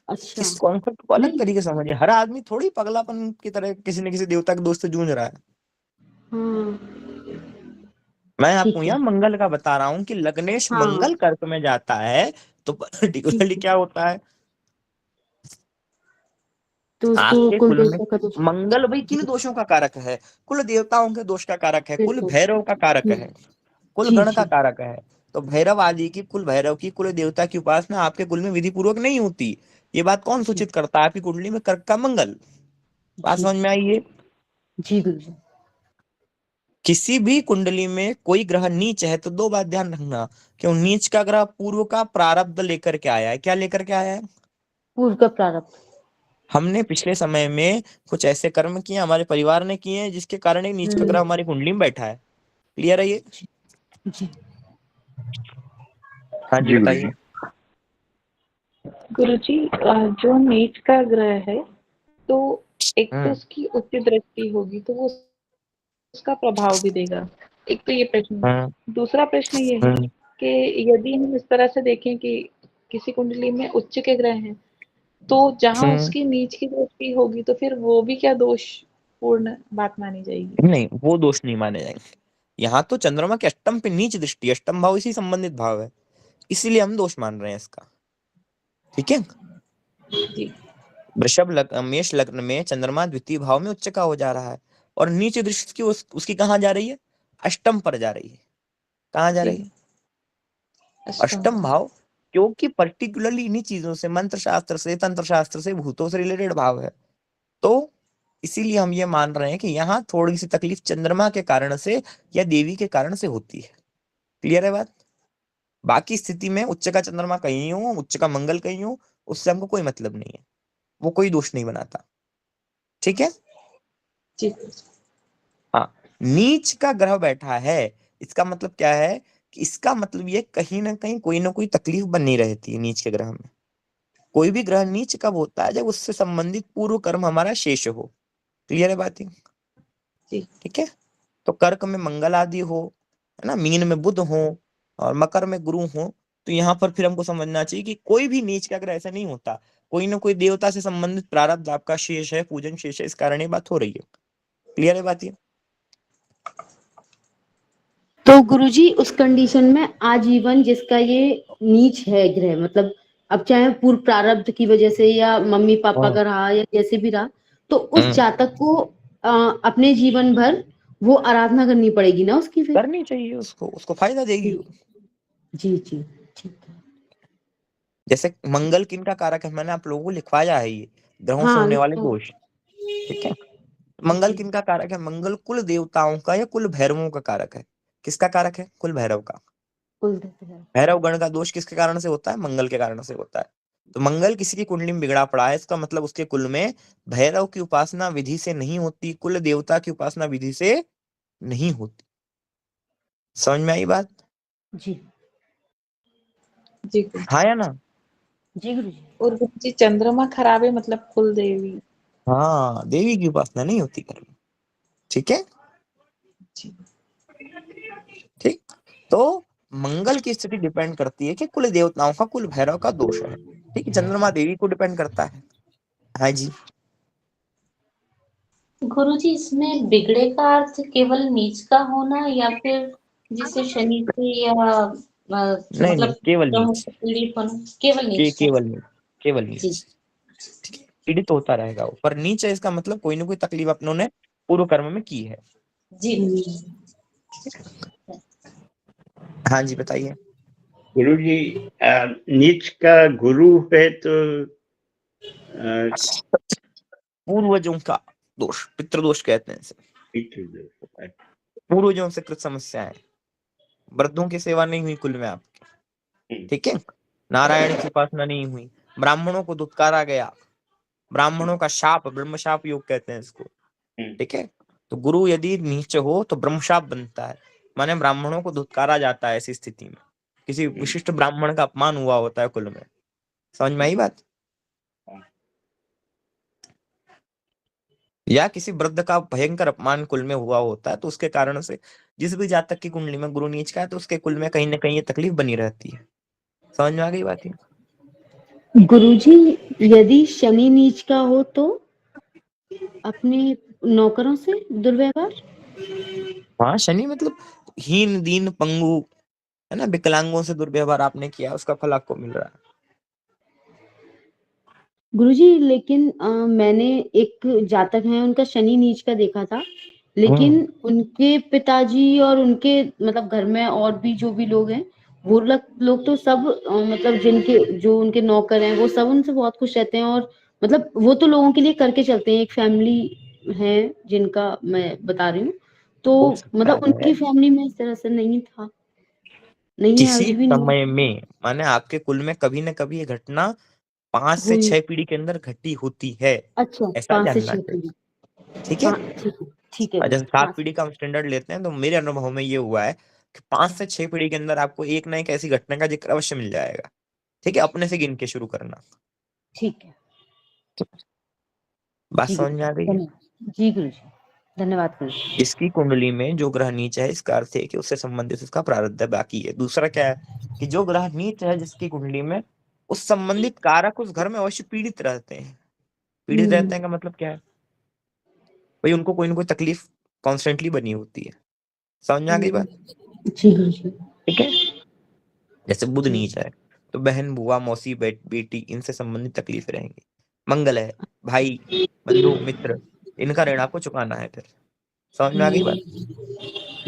Speaker 6: अच्छा,
Speaker 2: इस कॉन्सेप्ट को अलग
Speaker 6: नहीं,
Speaker 2: तरीके से समझिए। हर आदमी थोड़ी पगलापन की तरह किसी न किसी देवता के दोस्त से जूझ रहा है।
Speaker 6: हाँ,
Speaker 2: मैं आपको
Speaker 6: ठीक है,
Speaker 2: यहाँ मंगल का बता रहा हूँ कि लग्नेश
Speaker 6: हाँ,
Speaker 2: मंगल कर्क में जाता है तो
Speaker 6: ठीक
Speaker 2: पर्टिकुलरली
Speaker 6: है,
Speaker 2: क्या होता है,
Speaker 6: तो उसको
Speaker 2: आपके
Speaker 6: कुल
Speaker 2: कुल में
Speaker 6: देवता का दोष।
Speaker 2: मंगल भाई किन दोषों का कारक है, कुल देवताओं के दोष का कारक है, कुल
Speaker 6: बिल्कुल,
Speaker 2: भैरव का कारक है, कुल
Speaker 6: जी
Speaker 2: गण का
Speaker 6: जी,
Speaker 2: कारक है। तो भैरव आदि की, कुल भैरव की, कुल देवता की उपासना आपके कुल में विधि पूर्वक नहीं होती। ये बात कौन
Speaker 6: जी
Speaker 2: सूचित करता है, आपकी कुंडली में कर्क का मंगल। बात
Speaker 6: जी
Speaker 2: समझ में आई है।
Speaker 6: जी गुरुजी।
Speaker 2: किसी भी कुंडली में कोई ग्रह नीच है तो दो बात ध्यान रखना, क्यों नीच का ग्रह पूर्व का प्रारब्ध लेकर के आया है। क्या लेकर के आया है,
Speaker 6: पूर्व का प्रारब्ध।
Speaker 2: हमने पिछले समय में कुछ ऐसे कर्म किए, हमारे परिवार ने किए हैं जिसके कारण ही नीच का ग्रह हमारी कुंडली में बैठा है। क्लियर है ये।
Speaker 6: जी
Speaker 2: हाँ जी
Speaker 1: जी
Speaker 2: बताइए।
Speaker 1: गुरुजी।
Speaker 4: गुरुजी, जो नीच का ग्रह है तो एक तो
Speaker 2: हम्म
Speaker 4: उसकी उच्च दृष्टि होगी तो वो उसका प्रभाव भी देगा। एक तो ये प्रश्न
Speaker 2: हम्म
Speaker 4: है। दूसरा प्रश्न ये है
Speaker 2: हम्म
Speaker 4: कि यदि हम इस तरह से देखें कि किसी कुंडली में उच्च के ग्रह हैं तो जहां
Speaker 2: हम्म।
Speaker 4: उसकी नीच की दृष्टि होगी तो फिर वो भी क्या दोष पूर्ण बात मानी जाएगी?
Speaker 2: नहीं, वो दोष नहीं माने जाएंगे। यहाँ तो चंद्रमा के अष्टम पे नीच दृष्टि, अष्टम भाव इसी संबंधित भाव है, इसीलिए हम दोष मान रहे हैं इसका। ठीक है।
Speaker 4: जी
Speaker 2: वृषभ लग्न, मेष लग्न में चंद्रमा द्वितीय भाव में उच्च का हो जा रहा है, और नीच दृष्टि की उसकी कहाँ जा रही है, अष्टम पर जा रही है। कहाँ जा
Speaker 4: जी,
Speaker 2: रही है,
Speaker 4: अष्टम
Speaker 2: अष्टम
Speaker 4: पर।
Speaker 2: भाव। क्योंकि पर्टिकुलरली इन्हीं चीजों से, मंत्र शास्त्र से, तंत्र शास्त्र से, भूतों से रिलेटेड भाव है। तो इसीलिए हम ये मान रहे हैं कि यहाँ थोड़ी सी तकलीफ चंद्रमा के कारण से या देवी के कारण से होती है। क्लियर है बात। बाकी स्थिति में उच्च का चंद्रमा कहीं हो, उच्च का मंगल कहीं हो, उससे हमको कोई मतलब नहीं है, वो कोई दोष नहीं बनाता। ठीक है।
Speaker 4: जी
Speaker 2: हाँ, नीच का ग्रह बैठा है, इसका मतलब क्या है कि इसका मतलब ये कहीं ना कहीं कोई ना कोई तकलीफ बनी रहती है नीच के ग्रह में। कोई भी ग्रह नीच कब होता है, जब उससे संबंधित पूर्व कर्म हमारा शेष हो। क्लियर है बात ये?
Speaker 4: जी
Speaker 2: ठीक है। तो कर्क में मंगल आदि हो, है ना, मीन में बुध हो, और मकर में गुरु हो, तो यहाँ पर फिर हमको समझना चाहिए कि कोई भी नीच का ग्रह ऐसा नहीं होता, कोई ना कोई देवता से संबंधित प्रारब्ध आपका शेष है, पूजन शेष है, इस कारण ये बात हो रही है। क्लियर है बात ये?
Speaker 6: तो गुरुजी उस कंडीशन में आजीवन जिसका ये नीच है ग्रह, मतलब अब चाहे पूर्व प्रारब्ध की वजह से या मम्मी पापा
Speaker 2: हाँ।
Speaker 6: का रहा या जैसे भी रहा, तो उस
Speaker 2: हम्म,
Speaker 6: जातक को अपने जीवन भर वो आराधना करनी पड़ेगी ना उसकी फिर।
Speaker 2: करनी चाहिए उसको, उसको फायदा देगी
Speaker 6: जी
Speaker 2: वो।
Speaker 6: जी जी, ठीक है।
Speaker 2: जैसे मंगल किन का कारक है, मैंने आप लोगों को लिखवाया है ये, ग्रहों से
Speaker 6: हाँ
Speaker 2: होने वाले
Speaker 6: तो,
Speaker 2: दोष। ठीक है। मंगल
Speaker 6: जी
Speaker 2: किन का कारक है, मंगल कुल देवताओं का या कुल भैरवों का कारक है। किसका कारक है, कुल भैरव का।
Speaker 6: कुल देते हैं।
Speaker 2: भैरव गण का दोष किसके कारण से होता है, मंगल के कारण से होता है। तो मंगल किसी की कुंडली में बिगड़ा पड़ा है, इसका मतलब उसके कुल में भैरव की उपासना विधि से नहीं होती, कुल देवता की उपासना विधि से नहीं होती। समझ में आई बात?
Speaker 6: जी
Speaker 4: जी गुरु।
Speaker 2: हाँ या ना?
Speaker 6: जी गुरुजी।
Speaker 4: और गुरुजी चंद्रमा खराब है मतलब कुल देवी।
Speaker 2: हाँ, देवी की उपासना नहीं होती घर में। ठीक है।
Speaker 4: जी
Speaker 2: ठीक। तो मंगल की स्थिति डिपेंड करती है कि कुल देवताओं का, कुल भैरव का दोष है। ठीक है। चंद्रमा देवी को डिपेंड करता है। हाँ जी।
Speaker 7: गुरुजी, इसमें बिगड़े का अर्थ केवल नीच का होना या फिर जिसे शनि से या
Speaker 2: नहीं नहीं,
Speaker 7: मतलब
Speaker 2: केवल
Speaker 7: ग्रहों
Speaker 2: नीच।
Speaker 7: से पीड़ित होना, केवल नीच का?
Speaker 2: केवल नीच, केवल
Speaker 7: जी
Speaker 2: नीच। पीड़ित होता रहेगा वो, पर नीच है इसका मतलब कोई ना कोई तकलीफ अपनों ने पूर्व कर्म में की है।
Speaker 7: जी गुरुजी।
Speaker 2: हाँ जी बताइए।
Speaker 9: गुरु जी, नीच का गुरु है तो
Speaker 2: पूर्वजों का दोष, पितृदोष कहते हैं इसे। पूर्वजों से कृत समस्याएं, वृद्धों की सेवा नहीं हुई कुल में आपकी, ठीक है, नारायण की उपासना नहीं हुई, ब्राह्मणों को धुतकारा गया, ब्राह्मणों का शाप, ब्रह्मशाप योग कहते हैं इसको, ठीक है। तो गुरु यदि नीच हो तो ब्रह्मशाप बनता है, माने ब्राह्मणों को धुतकारा जाता है ऐसी स्थिति में, किसी विशिष्ट ब्राह्मण का अपमान हुआ होता है कुल में। समझ में आई बात? या किसी वृद्ध का भयंकर अपमान कुल में हुआ होता है, तो उसके कारण से जिस भी जातक की कुंडली में गुरु नीच का है तो उसके कुल में कहीं ना कहीं ये तकलीफ बनी रहती है। समझ में आ गई बात?
Speaker 6: गुरुजी यदि शनि नीच का हो तो अपने नौकरों से दुर्व्यवहार?
Speaker 2: हाँ, शनि मतलब हीन दीन पंगु है ना, विकलांगों से दुर्व्यवहार आपने किया, उसका फल आपको मिल रहा है।
Speaker 6: गुरुजी लेकिन मैंने एक जातक है उनका शनि नीच का देखा था, लेकिन उनके पिताजी और उनके मतलब घर में और भी जो भी लोग हैं वो लोग तो सब मतलब जिनके जो उनके नौकर हैं वो सब उनसे बहुत खुश रहते हैं, और मतलब वो तो लोगों के लिए करके चलते हैं। एक फैमिली है जिनका मैं बता रही हूँ, तो
Speaker 2: हो सकता
Speaker 6: मतलब
Speaker 2: है
Speaker 6: उनकी फैमिली में इस तरह से नहीं था, नहीं है,
Speaker 2: किसी
Speaker 6: आज भी नहीं
Speaker 2: समय में, माने आपके कुल में कभी न कभी ये घटना 5 से
Speaker 6: हुई।
Speaker 2: 6 पीढ़ी के अंदर घटी होती है,
Speaker 6: अच्छा,
Speaker 2: ऐसा
Speaker 6: 5 से
Speaker 2: जानना
Speaker 6: 6
Speaker 2: चाहिए,
Speaker 6: पीढ़ी।
Speaker 2: ठीक है।
Speaker 6: ठीक है
Speaker 2: और जैसे
Speaker 6: गुरुजी,
Speaker 2: 7
Speaker 6: 5
Speaker 2: पीढ़ी का हम स्टैंडर्ड लेते हैं, तो मेरे अनुभव में ये हुआ है कि 5 से 6 पीढ़ी के अंदर आपको एक ना एक ऐसी घटना का जिक्र अवश्य मिल जाएगा, ठीक है। अपने से गिन के शुरू करना,
Speaker 6: ठीक है।
Speaker 2: बात
Speaker 6: जी
Speaker 2: समझ में आ गई है?
Speaker 6: धन्यवाद। जी गुरुजी, धन्यवाद गुरुजी।
Speaker 2: इसकी कुंडली में जो ग्रह नीच है, इसका अर्थ है कि उससे संबंधित उसका प्रारब्ध बाकी है। दूसरा क्या है कि जो ग्रह नीच है जिसकी कुंडली में, उस संबंधित कारक उस घर में अवश्य पीड़ित रहते हैं। पीड़ित रहते हैं का मतलब क्या है भाई, उनको कोई ना कोई तकलीफ कॉन्स्टेंटली बनी होती है। समझ में आ गई बात?
Speaker 6: जी गुरुजी।
Speaker 2: ठीक है। जैसे बुध नीच है तो बहन, बुआ, मौसी, बेटी, इनसे संबंधित तकलीफ रहेंगी। मंगल है, भाई, बंधु, मित्र, इनका ऋण आपको चुकाना है फिर। समझ में आ गई बात?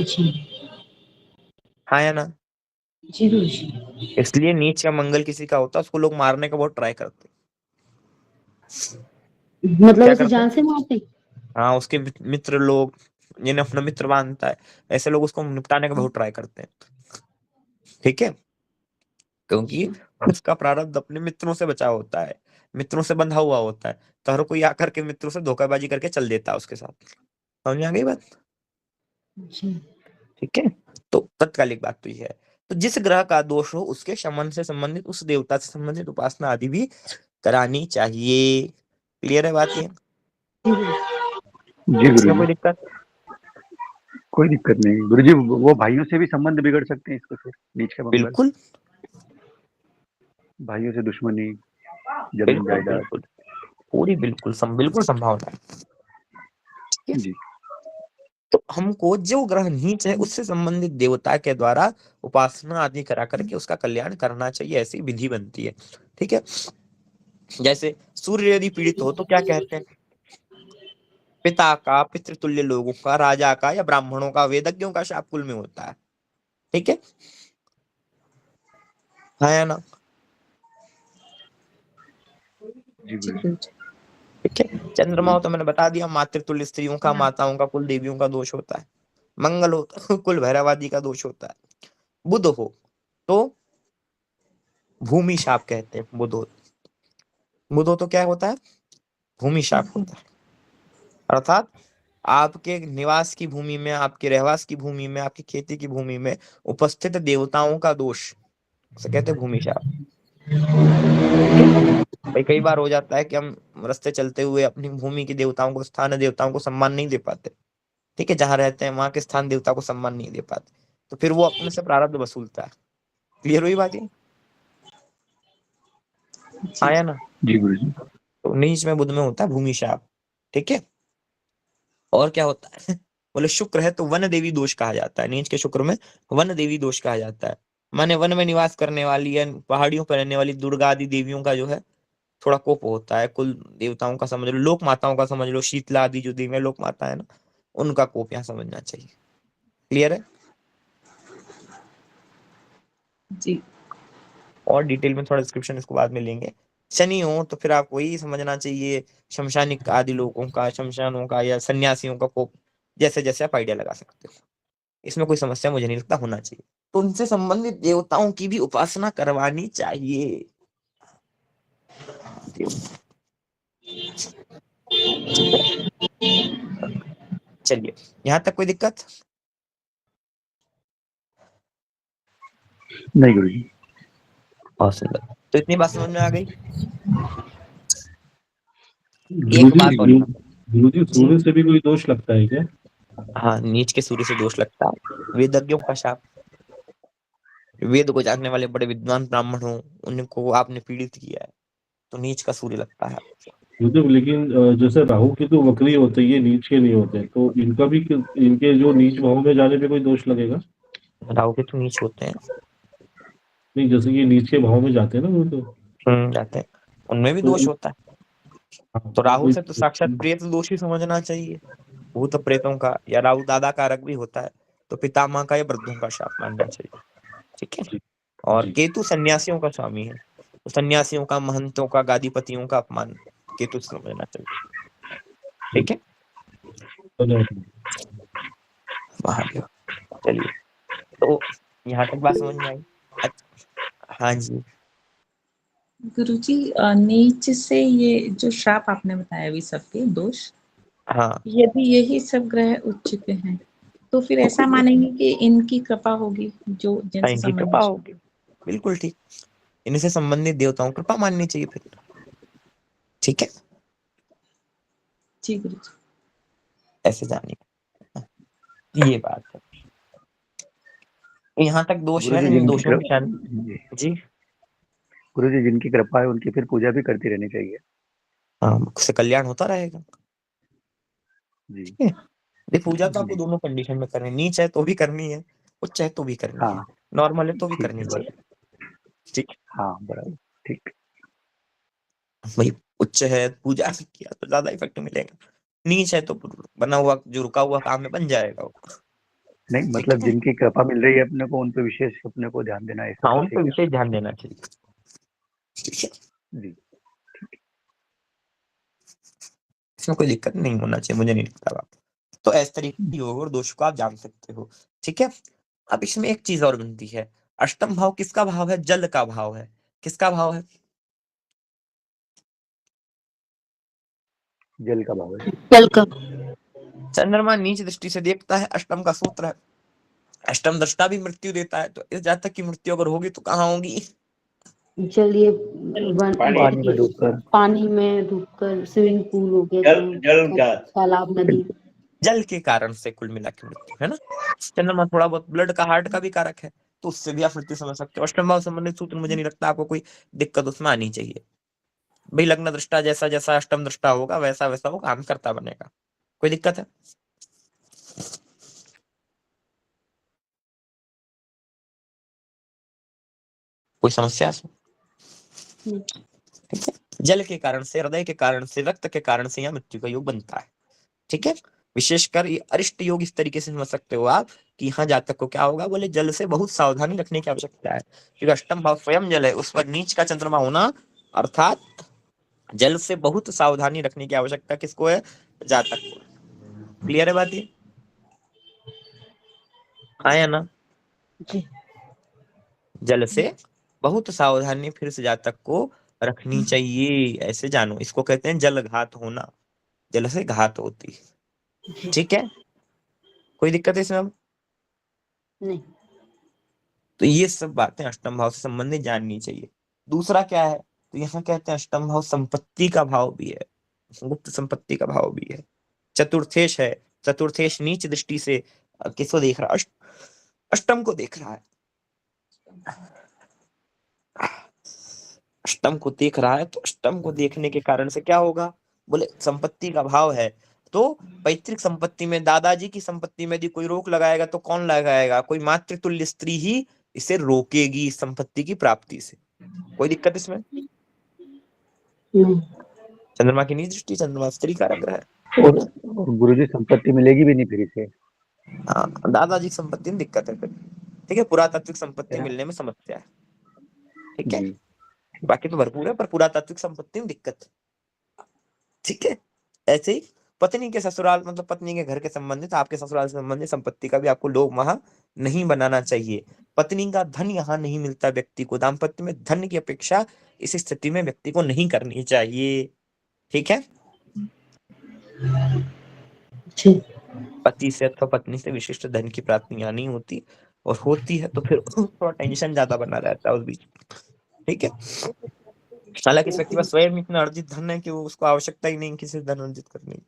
Speaker 6: जी
Speaker 2: हाँ या ना?
Speaker 6: जी गुरुजी।
Speaker 2: इसलिए नीच का मंगल किसी का होता है, उसको लोग मारने का बहुत ट्राई करते हैं।
Speaker 6: मतलब
Speaker 2: क्या
Speaker 6: उसे
Speaker 2: करते हैं?
Speaker 6: जान से मारते?
Speaker 2: हाँ, उसके मित्र लोग, जिन्हें अपना मित्र मानता है, ऐसे लोग उसको निपटाने का बहुत ट्राई करते हैं, ठीक है। क्योंकि उसका प्रारब्ध अपने मित्रों से बचा होता है, मित्रों से बंधा हुआ होता है, तो हर कोई आकर के मित्रों से धोखाबाजी करके चल देता है उसके साथ। समझ में आ गई बात?
Speaker 6: जी
Speaker 2: ठीक है। तो तत्कालिक बात तो ये है, तो जिस ग्रह का दोष हो उसके शमन से संबंधित, उस देवता से संबंधित उपासना आदि भी करानी चाहिए। क्लियर है बात ये?
Speaker 1: जी
Speaker 2: इसमें
Speaker 1: गुरुजी,
Speaker 2: कोई दिक्कत?
Speaker 1: कोई दिक्कत नहीं गुरुजी। वो भाइयों से भी संबंध बिगड़ सकते हैं इसको फिर, नीच का मंगल,
Speaker 2: बिल्कुल
Speaker 1: भाइयों से दुश्मनी, जमीन
Speaker 2: बिल्कुल
Speaker 1: जायदाद।
Speaker 2: बिल्कुल, पूरी बिल्कुल संभावना है, ठीक है।
Speaker 1: जी
Speaker 2: तो हमको जो ग्रह नीच है उससे संबंधित देवता के द्वारा उपासना आदि करा करके उसका कल्याण करना चाहिए, ऐसी विधि बनती है, ठीक है। जैसे सूर्य यदि पीड़ित हो तो क्या कहते हैं, पिता का, पितृतुल्य लोगों का, राजा का या ब्राह्मणों का, वेदज्ञों का शाप कुल में होता है, ठीक है। हाँ या ना?
Speaker 1: जी
Speaker 4: जी
Speaker 1: गुरुजी।
Speaker 4: गुरुजी।
Speaker 2: ठीक है। चंद्रमा हो तो मैंने बता दिया, मातृतुल्य स्त्रियों का, माताओं का, कुल देवियों का दोष होता है। मंगल हो तो कुल भैरवादी का दोष होता है। बुध हो तो भूमि शाप कहते हैं। बुध हो तो क्या होता है, भूमि शाप होता है। अर्थात आपके निवास की भूमि में, आपके रहवास की भूमि में, आपकी खेती की भूमि में उपस्थित देवताओं का दोष, उसे कहते हैं भूमि शाप, ठीक है। भाई कई बार हो जाता है कि हम रास्ते चलते हुए अपनी भूमि के देवताओं को, स्थान देवताओं को सम्मान नहीं दे पाते, ठीक है। जहां रहते हैं वहां के स्थान देवता को सम्मान नहीं दे पाते, तो फिर वो अपने से प्रारब्ध वसूलता है। क्लियर हुई बात ये? हाँ या ना?
Speaker 1: जी गुरुजी।
Speaker 2: तो नीच में, बुध में होता है भूमि शाप, ठीक है। और क्या होता है बोले, शुक्र है तो वन देवी दोष कहा जाता है। नीच के शुक्र में वन देवी दोष कहा जाता है, माने वन में निवास करने वाली या पहाड़ियों पर रहने वाली दुर्गा आदि देवियों का जो है थोड़ा कोप होता है। कुल देवताओं का समझ लो, लोक माताओं का समझ लो, शीतला आदि जो देवी लोक माता है ना, उनका कोप यहाँ समझना चाहिए। क्लियर है?
Speaker 4: जी
Speaker 2: और डिटेल में थोड़ा डिस्क्रिप्शन इसको बाद में लेंगे। शनि हो तो फिर आपको यही समझना चाहिए शमशानिक आदि लोगों का, शमशानों का या सन्यासियों का कोप, जैसे जैसे आप आइडिया लगा सकते हो। इसमें कोई समस्या मुझे नहीं लगता होना चाहिए। तो उनसे संबंधित देवताओं की भी उपासना करवानी चाहिए। चलिए, यहाँ तक कोई दिक्कत?
Speaker 1: नहीं गुरुजी।
Speaker 2: बहुत सुंदर। तो इतनी बात समझ में आ गई। एक
Speaker 8: गुरुजी
Speaker 2: बात और यहाँ पर।
Speaker 8: गुरुजी
Speaker 2: जी
Speaker 8: सूर्य से भी कोई दोष लगता है क्या?
Speaker 2: हाँ, नीच के सूर्य से दोष लगता है। वेदज्ञों का शाप, वेद को जानने वाले बड़े विद्वान ब्राह्मण हो, उनको आपने पीड़ित किया है, तो नीच का सूर्य लगता है।
Speaker 8: गुरुदेव लेकिन जैसे राहु के तो वक्री होते हैं, ये नीच के नहीं होते, तो इनका भी इनके जो नीच भाव में जाने पे कोई दोष लगेगा?
Speaker 2: राहु के तो नीच होते हैं।
Speaker 8: नहीं, जैसे ये नीच के भाव में जाते हैं ना वो तो
Speaker 2: जाते हैं, उनमें भी दोष होता है।
Speaker 8: हाँ,
Speaker 2: तो राहु
Speaker 8: कोई
Speaker 2: से तो साक्षात प्रेत दोष ही समझना चाहिए। भूत प्रेतों का या राहु दादा कारक भी होता है, तो पितामह का या वृद्धों का शाप मानना चाहिए। ठीक है।
Speaker 8: जी
Speaker 2: और
Speaker 8: जी
Speaker 2: केतु सन्यासियों का स्वामी है, तो सन्यासियों का, महंतों का, गादीपतियों का अपमान केतु से समझना चाहिए। ठीक है।
Speaker 8: धन्यवाद।
Speaker 2: महादेव। चलिए, तो यहाँ तक बात समझ में आई। अच्छा, हाँ जी।
Speaker 4: गुरुजी नीच से ये जो श्राप आपने बताया अभी सबके दोष,
Speaker 2: हाँ,
Speaker 4: यदि यही सब ग्रह उच्च के हैं तो फिर ऐसा मानेंगे कि इनकी कृपा होगी जो जिनसे
Speaker 2: इनकी कृपा
Speaker 4: संबंधित।
Speaker 2: होगी, बिल्कुल ठीक। इनसे संबंधित देवताओं की कृपा माननी चाहिए फिर। ठीक है,
Speaker 4: जी गुरुजी।
Speaker 2: ऐसे जानिए, ये बात है। यहाँ तक दोष है,
Speaker 1: गुरुजी
Speaker 2: इन
Speaker 1: जिनकी
Speaker 2: दोषों की शांति।
Speaker 1: जी
Speaker 2: जी
Speaker 1: गुरुजी जिनकी कृपा है उनकी फिर पूजा भी करती रहनी चाहिए।
Speaker 2: हाँ, उससे कल्याण होता रहेगा।
Speaker 1: जी
Speaker 2: ठीक है। देखिए, पूजा तो आपको
Speaker 1: जी
Speaker 2: दोनों कंडीशन में करनी है, नीच है तो भी करनी है, उच्च है तो भी करनी है,
Speaker 1: हाँ
Speaker 2: नॉर्मल है तो भी
Speaker 1: ठीक
Speaker 2: करनी
Speaker 1: है
Speaker 2: चाहिए।
Speaker 1: बराबर।
Speaker 2: ठीक
Speaker 1: हाँ बराबर ठीक।
Speaker 2: है। भाई, उच्च है पूजा से किया तो ज्यादा इफेक्ट मिलेगा, नीच है तो बना हुआ जो रुका हुआ काम है बन जाएगा वो।
Speaker 1: नहीं
Speaker 2: ठीक
Speaker 1: मतलब
Speaker 2: है।
Speaker 1: जिनकी कृपा मिल रही है अपने को उन पे विशेष अपने को ध्यान देना है, ऐसा
Speaker 2: हाँ, उन
Speaker 1: पूछिए
Speaker 2: पर
Speaker 1: क्या?
Speaker 2: विशेष ध्यान देना चाहिए। ठीक है,
Speaker 1: जी
Speaker 2: इसमें कोई दिक्कत नहीं होना चाहिए, मुझे नहीं लगता बात। तो इस तरीके की योग और दोष को आप जान सकते हो। ठीक है। अब इसमें एक चीज और बनती है, अष्टम भाव किसका भाव है? जल का भाव है। किसका भाव है?
Speaker 1: जल का भाव है।
Speaker 6: जल का।
Speaker 2: चंद्रमा नीच दृष्टि से देखता है, अष्टम का सूत्र है। अष्टम दृष्टा भी मृत्यु देता है, तो इस जातक की मृत्यु अगर होगी तो कहाँ होगी?
Speaker 6: जल ये
Speaker 1: पानी में डूबकर।
Speaker 6: पानी में डूबकर, स्विमिंग पूल हो गया, तालाब, नदी।
Speaker 2: जल के कारण से कुल मिला के मृत्यु है ना। चंद्रमा थोड़ा बहुत ब्लड का, हार्ट का भी कारक है, तो उससे भी आप मृत्यु समझ सकते हो। अष्टम भाव संबंधित सूत्र मुझे नहीं लगता आपको कोई दिक्कत उसमें आनी चाहिए। भाई, लग्न दृष्टा जैसा जैसा अष्टम दृष्टा होगा वैसा वैसा वो काम करता बनेगा। कोई दिक्कत है? कोई समस्या है? ठीक है। जल के कारण से, हृदय के कारण से, रक्त के कारण से यहाँ मृत्यु का योग बनता है। ठीक है। विशेषकर ये अरिष्ट योग इस तरीके से समझ सकते हो आप कि यहाँ जातक को क्या होगा, बोले जल से बहुत सावधानी रखने की आवश्यकता है, क्योंकि अष्टम भाव स्वयं जल है, उस पर नीच का चंद्रमा होना, अर्थात जल से बहुत सावधानी रखने की आवश्यकता किसको है? जातक को। क्लियर है बात ये? हाँ या ना?
Speaker 6: जी।
Speaker 2: जल से बहुत सावधानी फिर से जातक को रखनी चाहिए, ऐसे जानो। इसको कहते हैं जल घात होना, जल से घात होती है। ठीक है। कोई दिक्कत है इसमें अब?
Speaker 6: नहीं।
Speaker 2: तो ये सब बातें अष्टम भाव से संबंधित जाननी चाहिए। दूसरा क्या है, तो यहाँ कहते हैं अष्टम भाव संपत्ति का भाव भी है, गुप्त संपत्ति का भाव भी है। चतुर्थेश है, चतुर्थेश नीच दृष्टि से किसको देख रहा है? अष्टम को देख रहा है। अष्टम को देख रहा है, तो अष्टम को देखने के कारण से क्या होगा, बोले संपत्ति का भाव है, तो पैतृक संपत्ति में, दादाजी की संपत्ति में यदि कोई रोक लगाएगा तो कौन लगाएगा? कोई मातृतुल्य स्त्री ही इसे रोकेगी इस संपत्ति की प्राप्ति से। कोई दिक्कत इसमें?
Speaker 6: नहीं।
Speaker 2: चंद्रमा की नीच दृष्टि, चंद्रमा स्त्री का ग्रह है।
Speaker 1: और गुरुजी संपत्ति मिलेगी भी नहीं फिर इसे।
Speaker 2: हाँ, दादाजी की संपत्ति में दिक्कत है फिर। ठीक है, पुरातात्विक संपत्ति
Speaker 1: है ना?
Speaker 2: मिलने में समस्या है। ठीक है।
Speaker 1: जी
Speaker 2: बाकी तो भरपूर है, पर पुरातात्विक संपत्ति में दिक्कत। ठीक है, ऐसे ही पत्नी के ससुराल मतलब पत्नी के घर के संबंधित, आपके ससुराल से संबंधित संपत्ति का भी आपको लोभ मोह नहीं बनाना चाहिए। पत्नी का धन यहाँ नहीं मिलता व्यक्ति को, दाम्पत्य में धन की अपेक्षा इस स्थिति में व्यक्ति को नहीं करनी चाहिए। ठीक है, पति से अथवा पत्नी से विशिष्ट धन की प्राप्ति यहाँ नहीं होती, और होती है तो फिर थोड़ा टेंशन ज्यादा बना रहता है उस बीच। ठीक है, हालांकि इस व्यक्ति का स्वयं इतना अर्जित धन है कि वो उसको आवश्यकता ही नहीं किसी से धन अर्जित करने की,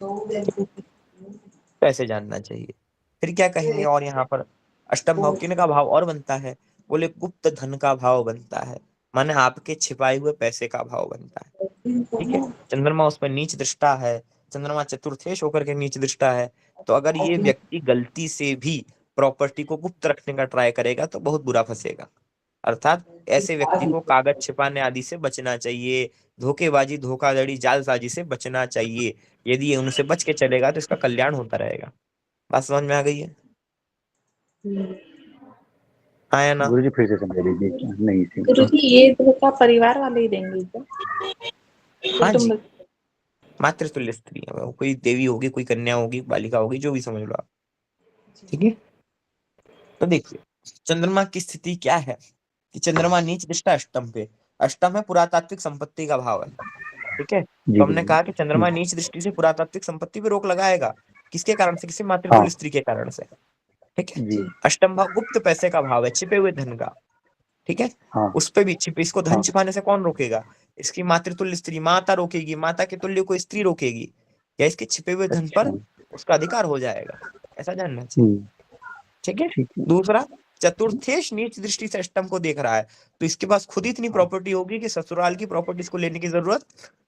Speaker 2: तो ऐसे जानना चाहिए। फिर क्या कहेंगे, और यहाँ पर अष्टम भाव किन का भाव और बनता है, बोले गुप्त धन का भाव बनता है, माने आपके छिपाए हुए पैसे का भाव बनता है। ठीक है, चंद्रमा उसमें नीच दृष्टा है, चंद्रमा चतुर्थेश होकर के नीच दृष्टा है, तो अगर ये व्यक्ति गलती से भी प्रॉपर्टी को गुप्त रखने का ट्राई करेगा तो बहुत बुरा फंसेगा। अर्थात ऐसे व्यक्ति को कागज छिपाने आदि से बचना चाहिए, धोखेबाजी, धोखाधड़ी, जालसाजी से बचना चाहिए। यदि ये उनसे बच के चलेगा तो इसका कल्याण होता रहेगा। बात समझ में आ गई है? हाँ या ना?
Speaker 1: गुरुजी फिर से समझा दीजिए। नहीं से
Speaker 4: गुरुजी ये धोखा परिवार वाले ही देंगे क्या?
Speaker 2: हाँ जी,
Speaker 4: कुटुंब
Speaker 2: मातृतुल्य स्त्री है वो, कोई देवी होगी, कोई कन्या होगी, बालिका होगी, जो भी समझ लो आप। ठीक है, तो देखिए चंद्रमा की स्थिति क्या है कि चंद्रमा नीच दृष्टा अष्टम पे, अष्टम है पुरातात्विक संपत्ति का भाव है। ठीक है,
Speaker 1: जी
Speaker 2: तो हमने
Speaker 1: गुरुजी।
Speaker 2: कहा कि चंद्रमा नीच दृष्टि से पुरातात्विक संपत्ति पे रोक लगाएगा, किसके कारण से? किसी मातृतुल्य स्त्री के कारण से। ठीक है,
Speaker 1: जी
Speaker 2: अष्टम भाव गुप्त पैसे का भाव है, छिपे हुए धन का। ठीक है,
Speaker 1: हाँ
Speaker 2: उस पे भी छिपे, इसको धन
Speaker 1: हाँ
Speaker 2: छिपाने से कौन रोकेगा? इसकी मातृतुल्य स्त्री, माता रोकेगी, माता के तुल्य कोई स्त्री रोकेगी, या इसके छिपे हुए धन
Speaker 1: अच्छा
Speaker 2: पर उसका अधिकार हो जाएगा, ऐसा जानना चाहिए। ठीक है,
Speaker 1: ठीक है।
Speaker 2: दूसरा चतुर्थेश नीच दृष्टि से अष्टम को देख रहा है, तो इसके पास खुद इतनी प्रॉपर्टी होगी कि ससुराल की प्रॉपर्टी इसको लेने की जरूरत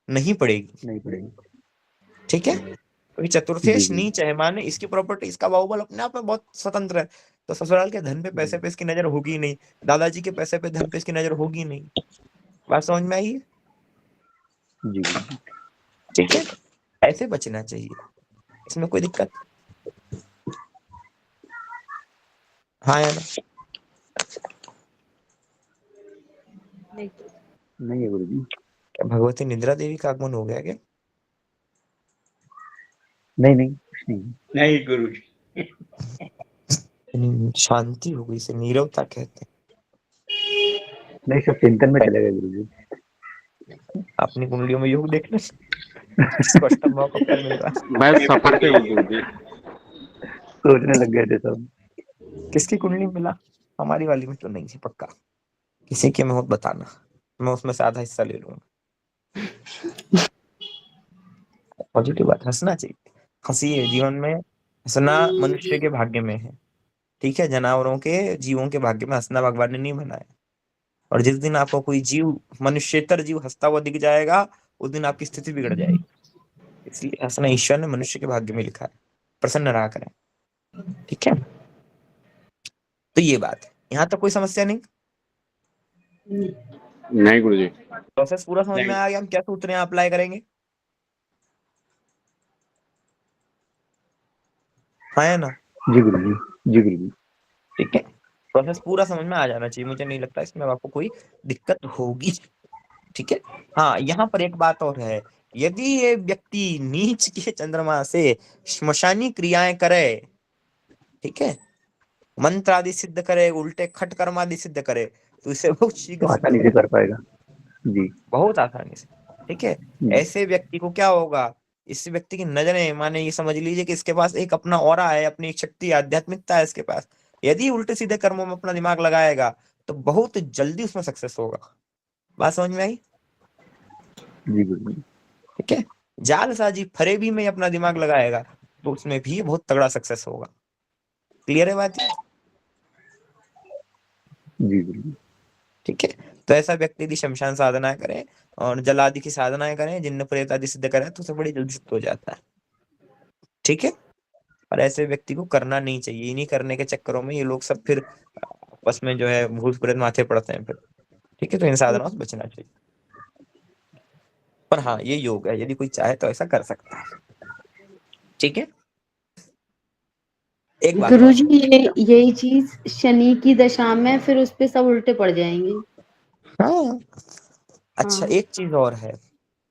Speaker 2: नहीं पड़ेगी।
Speaker 1: नहीं पड़ेगी।
Speaker 2: ठीक है, क्योंकि चतुर्थेश
Speaker 1: जी।
Speaker 2: नीच है, माने इसकी प्रॉपर्टी, इसका बाहुबल अपने आप में बहुत स्वतंत्र है, तो ससुराल के धन पे पैसे पे इसकी नजर होगी ही नहीं, दादाजी के पैसे पे धन पे इसकी नजर होगी नहीं। बात समझ में आई है?
Speaker 1: जी
Speaker 2: ठीक है, ऐसे बचना चाहिए, इसमें कोई दिक्कत? हाँ या ना?
Speaker 1: नहीं है गुरुजी।
Speaker 2: क्या भगवती निद्रा देवी का आगमन हो गया क्या?
Speaker 1: नहीं कुछ नहीं।
Speaker 9: नहीं गुरुजी।
Speaker 2: शांति हो गई, इसे नीरवता कहते हैं।
Speaker 1: नहीं, सब चिंतन में चले गए गुरुजी।
Speaker 2: अपनी कुंडलियों में योग देखना अष्टम भाव कब तक मिल रहा है?
Speaker 3: मैं सफर पे हूँ गुरुजी।
Speaker 1: सोचने लग गए थे सब।
Speaker 2: किसकी कुंडली मिला? हमारी वाली में तो नहीं है पक्का, किसी के में हो बताना, मैं उसमें से आधा हिस्सा ले लूंगा। पॉजिटिव बात, हंसना चाहिए, हंसी है जीवन में, हंसना मनुष्य के भाग्य में है। ठीक है, जानवरों के, जीवों के भाग्य में हंसना भगवान ने नहीं बनाया, और जिस दिन आपको कोई जीव, मनुष्येतर जीव हंसता हुआ दिख जाएगा, उस दिन आपकी स्थिति बिगड़ जाएगी। इसलिए हंसना ईश्वर ने मनुष्य के भाग्य में लिखा है, प्रसन्न रहा करें। ठीक है, तो ये बात है, यहाँ तक कोई समस्या नहीं?
Speaker 3: नहीं गुरुजी।
Speaker 2: प्रोसेस पूरा समझ में आ गया, हम क्या सूत्र यहाँ अप्लाई करेंगे? हाँ या ना?
Speaker 1: जी गुरुजी। जी गुरुजी।
Speaker 2: ठीक है, प्रोसेस पूरा समझ में आ जाना चाहिए, मुझे नहीं लगता इसमें आपको कोई दिक्कत होगी। ठीक है, हाँ यहाँ पर एक बात और है, यदि ये व्यक्ति नीच के चंद्रमा से श्मशानी क्रियाएं करे, ठीक है, मंत्र आदि सिद्ध करे, उल्टे खट कर्म आदि सिद्ध करे, तो इसे बहुत शीघ्र
Speaker 1: तो आसानी से कर पाएगा। जी
Speaker 2: बहुत आसानी से। ठीक है, ऐसे व्यक्ति को क्या होगा, इस व्यक्ति की नजरें, माने ये समझ लीजिए कि इसके पास एक अपना ऑरा है, अपनी एक शक्ति, आध्यात्मिकता है इसके पास। यदि उल्टे सीधे कर्मों में अपना दिमाग लगाएगा तो बहुत जल्दी उसमें सक्सेस होगा। बात समझ में आई?
Speaker 1: जी गुरुजी।
Speaker 2: ठीक है, जालसाजी फरेबी में अपना दिमाग लगाएगा तो उसमें भी बहुत तगड़ा सक्सेस होगा। क्लियर है बात?
Speaker 1: जी गुरुजी।
Speaker 2: ठीक है, तो ऐसा व्यक्ति यदि शमशान साधनाएं करें और जल आदि की साधनाएं करें, जिन्न प्रेत आदि सिद्ध करें, तो उसे बड़ी जल्दी सिद्ध हो जाता है। ठीक है, और ऐसे व्यक्ति को करना नहीं चाहिए, इन्हीं करने के चक्करों में ये लोग सब फिर आपस में जो है भूत प्रेत माथे पड़ते हैं फिर। ठीक है, तो इन साधनाओं से बचना चाहिए। पर हाँ, ये योग है, यदि कोई चाहे तो ऐसा कर सकता है। ठीक है, एक बात
Speaker 6: गुरुजी यही चीज शनि की दशा में फिर उस पे सब उल्टे पड़ जाएंगे।
Speaker 2: हाँ। अच्छा,
Speaker 6: हाँ।
Speaker 2: एक चीज और है,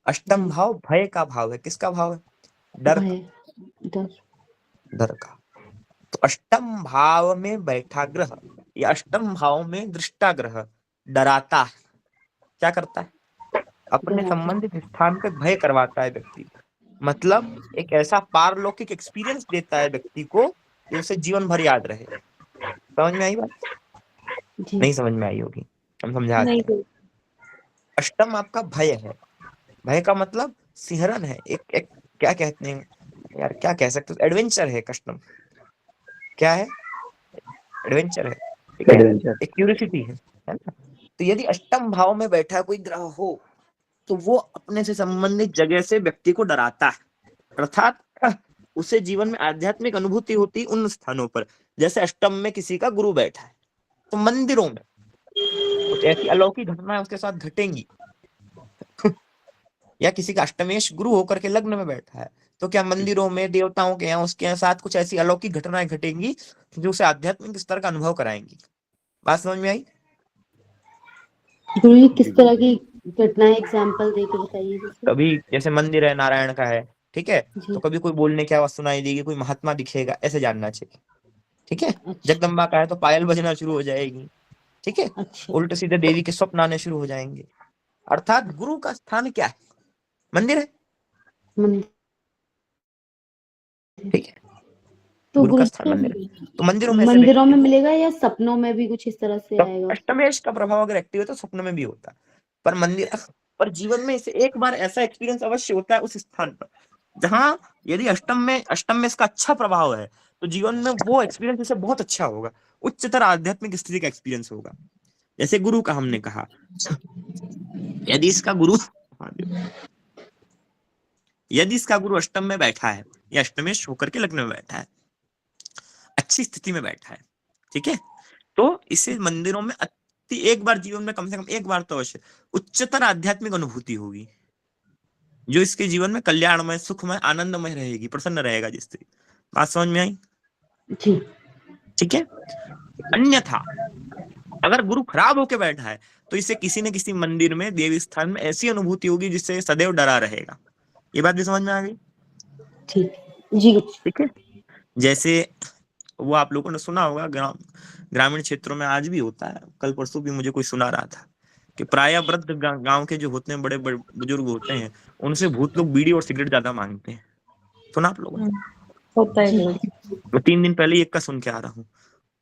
Speaker 2: अष्टम भाव भय का भाव है। किसका भाव है? डर का,
Speaker 6: भय, डर।
Speaker 2: डर का। तो अष्टम भाव में बैठा ग्रह या अष्टम भाव में दृष्टा ग्रह डराता है। क्या करता है? अपने
Speaker 6: डराता।
Speaker 2: संबंधित स्थान पे भय करवाता है व्यक्ति को। मतलब एक ऐसा पारलौकिक एक्सपीरियंस देता है व्यक्ति को जो उसे जीवन भर याद रहे। समझ में आई बात?
Speaker 6: जी।
Speaker 2: नहीं समझ में आई होगी, हम समझाते
Speaker 4: नहीं
Speaker 2: हैं।
Speaker 4: गुरु
Speaker 2: अष्टम आपका भय है। भय का मतलब सिहरन है, एक क्या कहते हैं यार, क्या कह सकते हो, एडवेंचर है। कष्टम क्या है? एडवेंचर है, ठीक है,
Speaker 1: एडवेंचर।
Speaker 2: एक क्यूरियोसिटी है ना। तो यदि अष्टम भाव में बैठा कोई ग्रह हो तो वो अपने से संबंधित जगह से व्यक्ति को डराता है, अर्थात उसे जीवन में आध्यात्मिक अनुभूति होती है उन स्थानों पर। जैसे अष्टम में किसी का गुरु बैठा है तो मंदिरों में कुछ ऐसी अलौकिक घटनाएं उसके साथ घटेंगी। या किसी का अष्टमेश गुरु होकर के लग्न में बैठा है तो क्या मंदिरों में देवताओं के यहाँ उसके साथ कुछ ऐसी अलौकिक घटनाएं घटेंगी जो उसे आध्यात्मिक स्तर का अनुभव कराएंगी। बात समझ में आई?
Speaker 6: गुरु जी किस तरह की घटनाएं एग्जाम्पल दे के बताइए जैसे।
Speaker 2: कभी जैसे मंदिर है नारायण का है, ठीक है,
Speaker 6: जी।
Speaker 2: तो कभी कोई बोलने की आवाज सुनाई देगी, कोई महात्मा दिखेगा, ऐसे जानना चाहिए। ठीक है।
Speaker 6: अच्छा।
Speaker 2: जगदम्बा का है तो पायल बजना शुरू हो जाएगी। ठीक है।
Speaker 6: अच्छा।
Speaker 2: उल्टे सीधे देवी के स्वप्न आने शुरू हो जाएंगे। अर्थात गुरु का स्थान क्या है? मंदिर है।
Speaker 6: मंदिर।
Speaker 2: ठीक है,
Speaker 6: तो
Speaker 2: गुरु का
Speaker 6: गुरु
Speaker 2: स्थान मंदिर है।
Speaker 6: जी
Speaker 2: तो मंदिरों में ऐसे
Speaker 6: मंदिरों
Speaker 2: व्यक्ति
Speaker 6: में
Speaker 2: को
Speaker 6: मिलेगा या सपनों में भी कुछ इस तरह से
Speaker 2: तो
Speaker 6: आएगा?
Speaker 2: अष्टमेश का प्रभाव अगर एक्टिव है तो स्वप्न में भी होता है, पर मंदिर पर जीवन में इसे एक बार ऐसा एक्सपीरियंस अवश्य होता है उस स्थान पर जहां यदि अष्टम में इसका अच्छा प्रभाव है तो जीवन में वो एक्सपीरियंस इसे बहुत अच्छा होगा, उच्चतर आध्यात्मिक स्थिति का एक्सपीरियंस होगा। जैसे गुरु का हमने कहा, यदि इसका गुरु यदि इसका गुरु अष्टम में बैठा है या अष्टमेश होकर के लग्न में बैठा है, अच्छी स्थिति में बैठा है, ठीक है, तो इसे मंदिरों में एक बार जीवन में कम से कम एक बार तो अवश्य उच्चतर आध्यात्मिक अनुभूति होगी जो इसके जीवन में कल्याणमय, सुखमय, आनंदमय रहेगी, प्रसन्न रहेगा जिससे। बात समझ में आई?
Speaker 6: जी।
Speaker 2: ठीक है। अन्यथा अगर गुरु खराब होके बैठा है तो इसे किसी न किसी मंदिर में, देवी स्थान में ऐसी अनुभूति होगी जिससे सदैव डरा रहेगा। ये बात भी समझ में आ गई?
Speaker 6: ठीक। जी।
Speaker 2: ठीक है। जैसे वो आप लोगों ने सुना होगा, ग्रामीण क्षेत्रों में आज भी होता है, कल परसों भी मुझे कोई सुना रहा था कि प्राय वृद्ध गांव के जो होते हैं, बड़े बड़े बुजुर्ग होते हैं, उनसे भूत लोग बीड़ी और सिगरेट ज्यादा मांगते हैं। सुना आप लोगों ने?
Speaker 4: होता है गुरु जी।
Speaker 2: मैं 3 दिन पहले एक का सुन के आ रहा हूँ,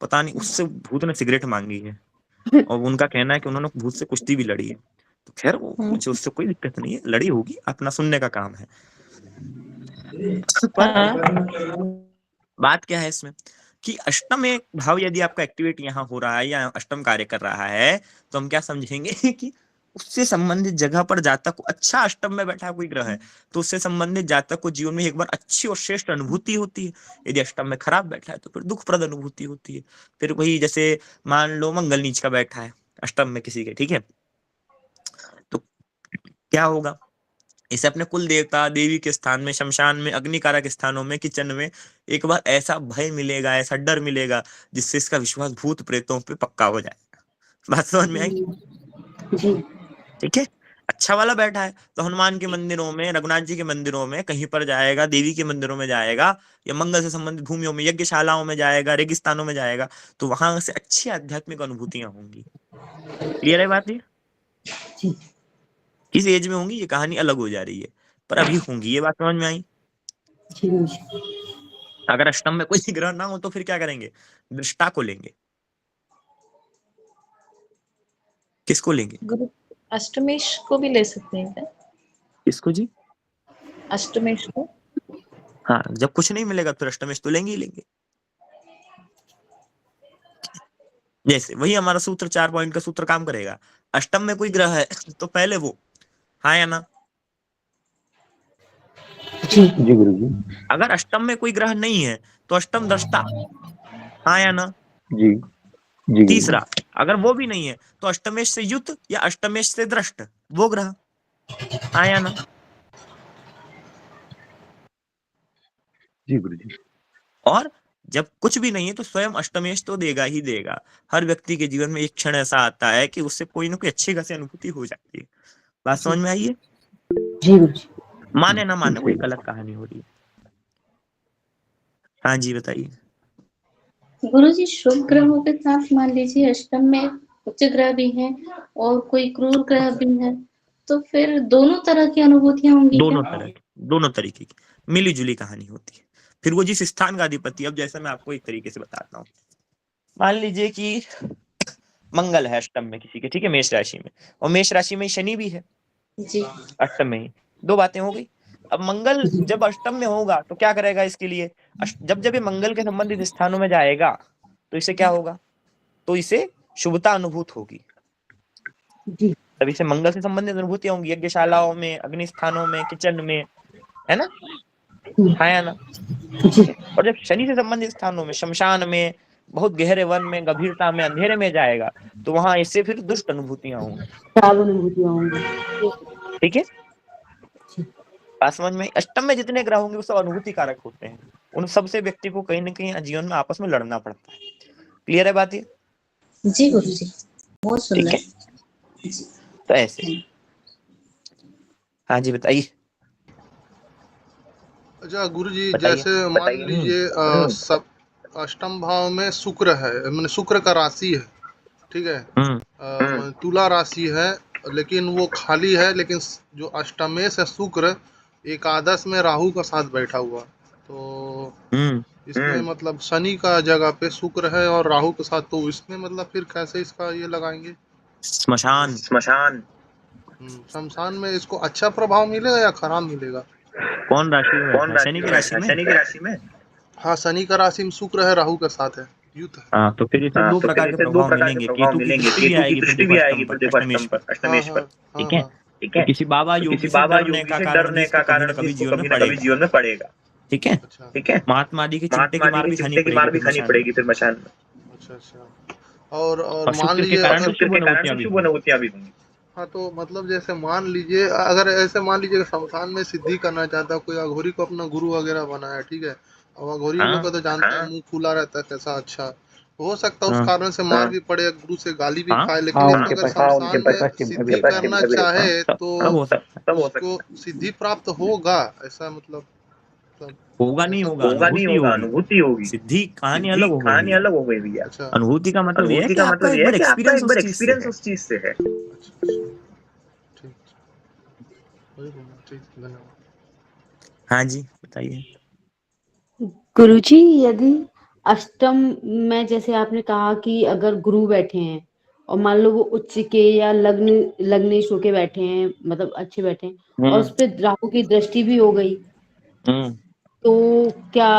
Speaker 2: पता नहीं उससे भूत ने सिगरेट मांगी है और उनका कहना है कि उन्होंने भूत से कुश्ती भी लड़ी है। तो खैर वो मुझे उससे कोई दिक्कत नहीं है, लड़ी होगी, अपना सुनने का काम है। पर बात क्या है इसमें कि अष्टम एक भाव यदि आपका एक्टिवेट यहाँ हो रहा है या अष्टम कार्य कर रहा है तो हम क्या समझेंगे कि उससे संबंधित जगह पर जातक को, अच्छा अष्टम में बैठा कोई ग्रह है तो उससे संबंधित जातक को जीवन में एक बार अच्छी और श्रेष्ठ अनुभूति होती है। यदि अष्टम में खराब बैठा है तो फिर दुखप्रद अनुभूति होती है। फिर वही जैसे मान लो मंगल नीच का बैठा है अष्टम में किसी के, ठीक है, तो क्या होगा? इसे अपने कुल देवता देवी के स्थान में, शमशान में, अग्निकारक स्थानों में, किचन में एक बार ऐसा भय मिलेगा, ऐसा डर मिलेगा जिससे इसका विश्वास भूत प्रेतों पे पक्का हो जाएगा। बात समझ में आई?
Speaker 6: जी।
Speaker 2: ठीक है। अच्छा वाला बैठा है तो हनुमान के मंदिरों में, रघुनाथ जी के मंदिरों में, कहीं पर जाएगा, देवी के मंदिरों में जाएगा या मंगल से संबंधित भूमियों में, यज्ञशालाओं में जाएगा, रेगिस्तानों में जाएगा तो वहां से अच्छी आध्यात्मिक अनुभूतियां होंगी। क्लियर है बात? ये
Speaker 6: जी।
Speaker 2: किस एज में होंगी ये कहानी अलग हो जा रही है, पर अभी होंगी। ये बात समझ में आई?
Speaker 6: जी।
Speaker 2: अगर अष्टम में कोई ग्रह ना हो तो फिर क्या करेंगे? दृष्टा को लेंगे। किसको लेंगे?
Speaker 4: गुरु अष्टमेश को भी ले सकते हैं क्या?
Speaker 2: किसको जी?
Speaker 4: अष्टमेश को।
Speaker 2: हाँ, जब कुछ नहीं मिलेगा फिर अष्टमेश तो लेंगे ही लेंगे। जैसे वही हमारा सूत्र 4 पॉइंट का सूत्र काम करेगा। अष्टम में कोई ग्रह है तो पहले वो, हाँ या ना?
Speaker 6: जी।
Speaker 1: जी गुरु जी।
Speaker 2: अगर अष्टम में कोई ग्रह नहीं है तो अष्टम दृष्टा, हाँ या ना?
Speaker 1: जी जी।
Speaker 2: तीसरा, अगर वो भी नहीं है तो अष्टमेश से युत या अष्टमेश से दृष्ट वो ग्रह, हाँ या ना?
Speaker 1: जी गुरु जी।
Speaker 2: और जब कुछ भी नहीं है तो स्वयं अष्टमेश तो देगा ही देगा। हर व्यक्ति के जीवन में एक क्षण ऐसा आता है कि उससे कोई ना कोई अच्छी खासी अनुभूति हो जाती है। बात समझ में आई है?
Speaker 6: जी गुरुजी।
Speaker 2: माने ना माने कोई गलत कहानी हो रही है। हाँ जी बताइए।
Speaker 7: गुरुजी शुभ ग्रहों के साथ मान लीजिए अष्टम में उच्च ग्रह भी हैं और कोई क्रूर ग्रह भी है, तो फिर दोनों तरह की अनुभूतियां होंगी क्या?
Speaker 2: दोनों तरीके की मिली जुली कहानी होती है। फिर वो जिस स्थान का अधिपति, अब जैसे मैं आपको एक तरीके से बताता हूँ, मान लीजिए कि मंगल है अष्टम में किसी के, ठीक है, मेष राशि में, और मेष राशि में शनि भी है
Speaker 7: जी
Speaker 2: अष्टम में ही। दो बातें हो गई। अब मंगल जब अष्टम में होगा तो क्या करेगा इसके लिए, जब जब ये मंगल के संबंधित स्थानों में जाएगा तो इसे क्या होगा, तो इसे शुभता अनुभूत होगी।
Speaker 6: जी
Speaker 2: तब इसे मंगल से संबंधित अनुभूतियां होंगी, यज्ञशालाओं में, अग्नि स्थानों में, किचन में, है ना, हाँ या ना?
Speaker 6: जी
Speaker 2: और जब शनि से संबंधित स्थानों में, शमशान में, बहुत गहरे वन में, गंभीरता में, अंधेरे में जाएगा तो वहां इससे फिर दुष्ट अनुभूतियां होंगी।
Speaker 6: खराब अनुभूतियां होंगी।
Speaker 2: ठीक है, बात समझ में? अष्टम में जितने ग्रह होंगे वो सब अनुभूति कारक होते हैं। उन सबसे व्यक्ति को कहीं ना कहीं जीवन में आपस में लड़ना पड़ता है। क्लियर है बात ये?
Speaker 7: जी गुरुजी, बहुत
Speaker 2: ठीक
Speaker 7: सुंदर।
Speaker 2: है, तो ऐसे। हाँ जी बताइए।
Speaker 5: अच्छा गुरुजी,
Speaker 2: बताइए।
Speaker 5: जैसे मान लीजिए सब अष्टम भाव में शुक्र है, मैंने शुक्र का राशि है, ठीक है, तुला राशि है, लेकिन वो खाली है, लेकिन जो अष्टमेश है शुक्र, एकादश में राहु का साथ बैठा हुआ, तो इसमें मतलब शनि का जगह पे शुक्र है और राहु के साथ, तो इसमें मतलब फिर कैसे इसका ये लगाएंगे?
Speaker 2: स्मशान
Speaker 5: शमशान में इसको अच्छा प्रभाव मिलेगा या खराब मिलेगा?
Speaker 2: कौन राशि में बैठा है? शनि की राशि में।
Speaker 5: हाँ, शनि का राशि में शुक्र है, राहु के साथ है, युत है।
Speaker 2: हाँ, तो फिर इसे दो प्रकार के प्रभाव मिलेंगे। केतु की दृष्टि भी आएगी फिर देखो अष्टम पर, अष्टमेश पर। ठीक है, तो किसी बाबा योगी से डरने का कारण भी इसको कभी ना कभी जीवन में पड़ेगा। ठीक है,
Speaker 5: अच्छा
Speaker 2: महात्मा जी के चिंते की मार भी खानी पड़ेगी फिर मशान में।
Speaker 5: अच्छा। और
Speaker 2: और
Speaker 5: मान
Speaker 2: शुक्र के
Speaker 5: लीजिए
Speaker 2: कारण
Speaker 5: अगर
Speaker 2: शुभ अनुभूतियां भी होंगी।
Speaker 5: हाँ, तो मतलब जैसे मान लीजिए, अगर ऐसे मान लीजिए कि शमशान में सिद्धि करना चाहता है कोई, अघोरी को अपना गुरु वगैरह बनाया, ठीक है, अब अघोरी
Speaker 2: हाँ,
Speaker 5: लोग का तो जानते हैं मुंह खुला रहता है कैसा, अच्छा हो सकता है उस
Speaker 2: हाँ,
Speaker 5: कारण से मार भी पड़े, गुरु से गाली भी
Speaker 2: हाँ,
Speaker 5: खाए, लेकिन
Speaker 1: हाँ,
Speaker 5: इसको
Speaker 1: उनके
Speaker 5: अगर
Speaker 1: पश्चिम
Speaker 5: शमशान में
Speaker 1: पश्चिम
Speaker 5: सिद्धि
Speaker 1: अभिप्राय
Speaker 5: करना चाहे
Speaker 2: सब
Speaker 5: तो
Speaker 2: हो सकता है।
Speaker 5: उसको सिद्धि प्राप्त होगा, ऐसा मतलब
Speaker 2: होगा नहीं
Speaker 5: ऐसा
Speaker 2: होगा, अनुभूति होगी। सिद्धि कहानी अलग हो गई भैया।
Speaker 5: अच्छा
Speaker 2: अनुभूति का मतलब ये है कि आपका एक बार एक्सपीरियंस उस चीज से है।
Speaker 5: अच्छा, ठीक, वही बोलना, ठीक, धन्यवाद।
Speaker 2: हाँ जी बताइए।
Speaker 6: गुरुजी, यदि अष्टम में जैसे आपने कहा कि अगर गुरु बैठे हैं और मान लो वो उच्च के या लग्नेश होके बैठे हैं, मतलब अच्छे बैठे हैं, और उस पे राहु की दृष्टि भी हो गई, तो क्या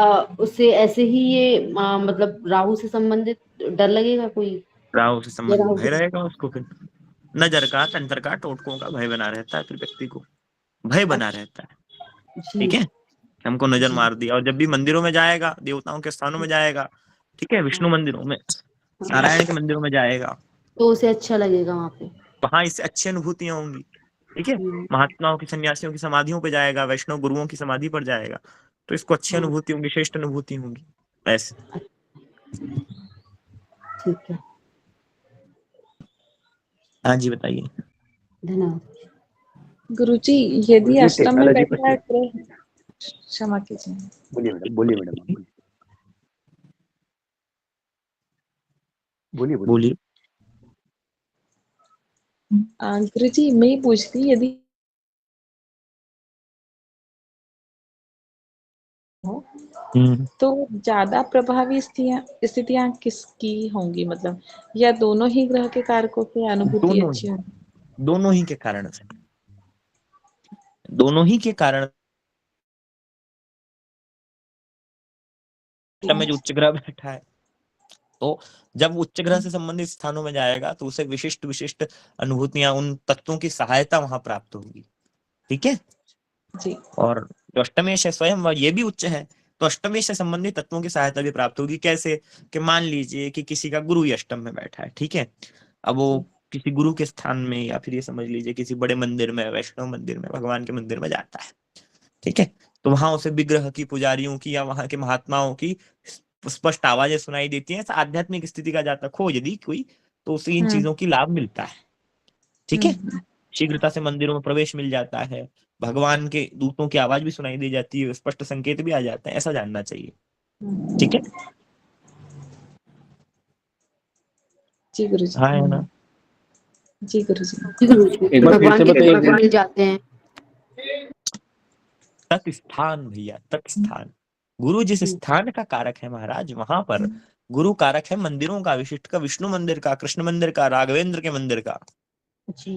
Speaker 6: उससे ऐसे ही ये मतलब राहु से संबंधित डर लगेगा कोई?
Speaker 2: राहु से
Speaker 6: या
Speaker 2: संबंधित
Speaker 6: राहु
Speaker 2: भय रहेगा उसको, फिर नजर का, तंत्र का, टोटकों का भय बना रहता है, फिर व्यक्ति को भय बना रहता है।
Speaker 6: जी
Speaker 2: ठीक है, हमको नजर
Speaker 6: जी
Speaker 2: मार दिया। और जब भी मंदिरों में जाएगा, देवताओं के स्थानों में जाएगा, ठीक है, विष्णु मंदिरों में, नारायण के मंदिरों में जाएगा,
Speaker 6: तो उसे अच्छा लगेगा वहां पे।
Speaker 2: वहां इससे अच्छी अनुभूतियां होंगी। ठीक है,
Speaker 6: हम्म,
Speaker 2: महात्माओं की, सन्यासियों की समाधियों पे जाएगा, वैष्णव गुरुओं की समाधि पर जाएगा, तो इसको अच्छी
Speaker 6: हाँ,
Speaker 2: अनुभूति होंगी, श्रेष्ठ अनुभूति होंगी। ऐसे।
Speaker 6: ठीक है,
Speaker 2: हाँ जी बताइए।
Speaker 6: धन्यवाद।
Speaker 4: गुरुजी, यदि
Speaker 1: गुरुजी,
Speaker 4: अष्टम में
Speaker 1: टेक्नोलॉजी
Speaker 4: बैठा है ग्रह, क्षमा कीजिए,
Speaker 1: बोलिए मैडम, बोलिए मैडम, आप बोलिए।
Speaker 2: बोलिए।
Speaker 4: गुरुजी मैं पूछती, यदि तो ज्यादा प्रभावी स्थितियां किसकी होंगी, मतलब या दोनों ही ग्रह के कारकों से अनुभूति अच्छी होगी?
Speaker 2: दोनों ही के कारण से, दोनों ही के कारण में जो उच्च ग्रह बैठा है, तो जब उच्च ग्रह से संबंधित स्थानों में जाएगा तो उसे विशिष्ट विशिष्ट अनुभूतियां, उन तत्वों की सहायता वहां प्राप्त होगी। ठीक है,
Speaker 4: जी
Speaker 2: और जो अष्टमेश है स्वयं ये भी उच्च है, तो अष्टमेश से संबंधित तत्वों की सहायता भी प्राप्त होगी। कैसे कि मान लीजिए कि किसी का गुरु ही अष्टम में बैठा है, ठीक है, अब वो किसी गुरु के स्थान में, या फिर ये समझ लीजिए किसी बड़े मंदिर में, वैष्णव मंदिर में, भगवान के मंदिर में जाता है, ठीक है, तो वहां उसे विग्रह की, पुजारियों की, या वहां के महात्माओं की स्पष्ट आवाजें सुनाई देती हैं, आध्यात्मिक स्थिति का जातक हो यदि कोई, तो उसे इन चीजों की लाभ मिलता है। ठीक है, शीघ्रता से मंदिरों में प्रवेश मिल जाता है, भगवान के दूतों की आवाज भी सुनाई दी जाती है, स्पष्ट संकेत भी आ जाते हैं, ऐसा जानना चाहिए। ठीक है,
Speaker 4: जी गुरु जी।
Speaker 2: हाँ है ना।
Speaker 4: जी गुरु जी।
Speaker 3: एक बार फिर
Speaker 6: भगवान
Speaker 3: से
Speaker 6: के
Speaker 3: बताइए।
Speaker 6: दर्शन मिल जाते हैं।
Speaker 2: तत्स्थान भैया, तत्स्थान। गुरु जिस स्थान का कारक है महाराज, वहां पर गुरु कारक है मंदिरों का, विशिष्ट का, विष्णु मंदिर का, कृष्ण मंदिर का, राघवेंद्र के मंदिर का।
Speaker 6: जी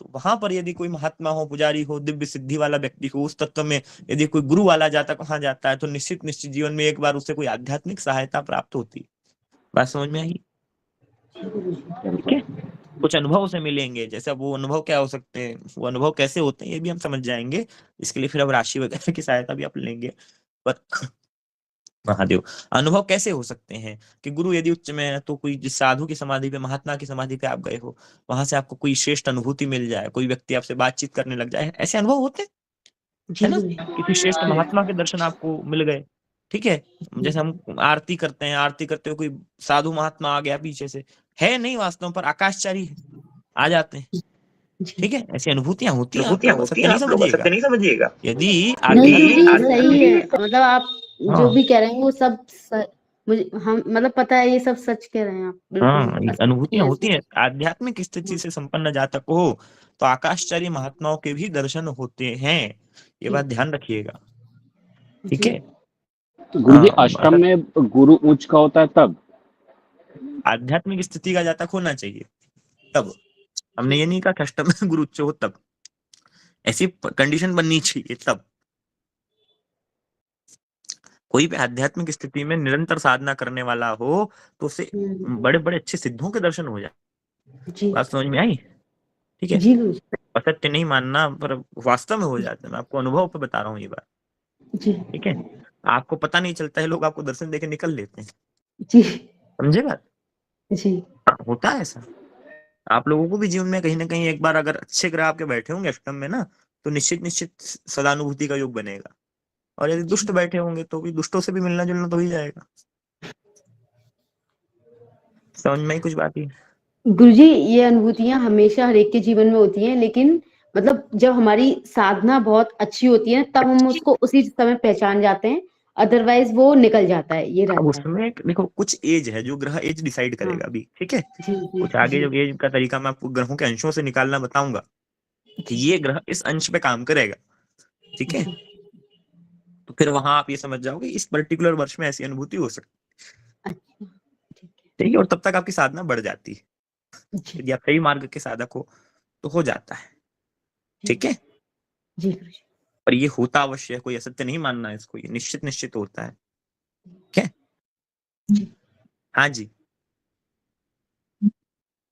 Speaker 2: तो वहां पर यदि कोई महात्मा हो, पुजारी हो, दिव्य सिद्धि वाला व्यक्ति हो, उस तत्व में यदि कोई गुरु वाला जातक वहां जाता है, तो निश्चित निश्चित जीवन में एक बार उसे कोई आध्यात्मिक सहायता प्राप्त होती। बात समझ में आई? ठीक है, कुछ अनुभव से मिलेंगे। जैसे अब वो अनुभव क्या हो सकते हैं, वो अनुभव कैसे होते हैं, ये भी हम समझ जाएंगे। इसके लिए फिर अब राशि वगैरह की सहायता भी आप लेंगे। पर महादेव, अनुभव कैसे हो सकते हैं कि गुरु यदि उच्च में है, तो कोई जिस साधु की समाधि पे, महात्मा की समाधि पे आप गए हो, वहां से आपको कोई श्रेष्ठ अनुभूति मिल जाए, कोई व्यक्ति आपसे बातचीत करने लग जाए, ऐसे अनुभव होते हैं, है ना। किसी श्रेष्ठ महात्मा के दर्शन आपको मिल गए। ठीक है, जैसे हम आरती करते हैं, आरती करते हुए कोई साधु महात्मा आ गया पीछे से, है नहीं वास्तव पर आकाशचारी है, आ जाते हैं। ठीक है, ऐसी अनुभूतियां होती हैं, आप लोग असत्य नहीं समझिएगा। यदि
Speaker 6: नहीं
Speaker 2: आगे
Speaker 6: गुरु जी सही है, मतलब आप जो
Speaker 2: हाँ।
Speaker 6: भी कह रहे हैं वो सब मुझे हम मतलब पता है, ये सब सच कह रहे हैं आप,
Speaker 2: हाँ,
Speaker 6: बिल्कुल
Speaker 2: अनुभूतियां
Speaker 6: असत्य
Speaker 2: होती हैं। आध्यात्मिक स्थिति से संपन्न जातक हो तो आकाशचारी महात्माओं के भी दर्शन होते हैं, ये बात ध्यान रखिएगा। ठीक है,
Speaker 3: तो गुरु जी
Speaker 2: हाँ,
Speaker 3: अष्टम में गुरु उच्च का होता है तब?
Speaker 2: आध्यात्मिक स्थिति का जातक होना चाहिए तब। हमने ये नहीं कहा कि अष्टम में गुरु उच्च हो तब, ऐसी कंडीशन बननी चाहिए तब। कोई भी आध्यात्मिक स्थिति में निरंतर साधना करने वाला हो तो उसे बड़े बड़े अच्छे सिद्धों के दर्शन हो जाए।
Speaker 6: जी
Speaker 2: बात समझ में आई? ठीक है,
Speaker 6: जी गुरु जी।
Speaker 2: असत्य नहीं मानना, पर वास्तव में हो जाता है। मैं आपको अनुभव पे बता रहा हूँ ये बात।
Speaker 6: जी
Speaker 2: ठीक है, आपको पता नहीं चलता है, लोग आपको दर्शन देके निकल लेते हैं।
Speaker 6: जी
Speaker 2: समझे बात?
Speaker 6: जी
Speaker 2: होता है ऐसा। आप लोगों को भी जीवन में कहीं ना कहीं एक बार अगर अच्छे ग्रह आपके बैठे होंगे अष्टम में ना, तो निश्चित निश्चित सदानुभूति का योग बनेगा। और यदि दुष्ट बैठे होंगे तो भी दुष्टों से भी मिलना जुलना तो ही जाएगा। समझ में ही कुछ बात ही।
Speaker 6: गुरुजी, ये अनुभूतियां हमेशा हर एक के जीवन में होती हैं, लेकिन मतलब जब हमारी साधना बहुत अच्छी होती है तब हम उसको उसी समय पहचान जाते हैं, अदरवाइज वो निकल जाता है, ये
Speaker 2: अब
Speaker 6: रहता है।
Speaker 2: उसमें देखो कुछ एज है जो ग्रह एज डिसाइड करेगा अभी। ठीक है,
Speaker 6: जी जी
Speaker 2: कुछ आगे जो एज का तरीका मैं आपको ग्रहों के अंशों से निकालना बताऊंगा कि ये ग्रह इस अंश पे काम करेगा। ठीक है, तो फिर वहां आप ये समझ जाओगे इस पर्टिकुलर वर्ष में ऐसी अनुभूति हो सकती है। ठीक है, और तब तक आपकी साधना बढ़ जाती है। यदि आप सही मार्ग के साधक हो तो हो जाता है। ठीक है
Speaker 6: जी
Speaker 2: पर ये होता अवश्य है, कोई असत्य नहीं मानना है इसको, ये निश्चित निश्चित होता है। ठीक है, हाँ जी।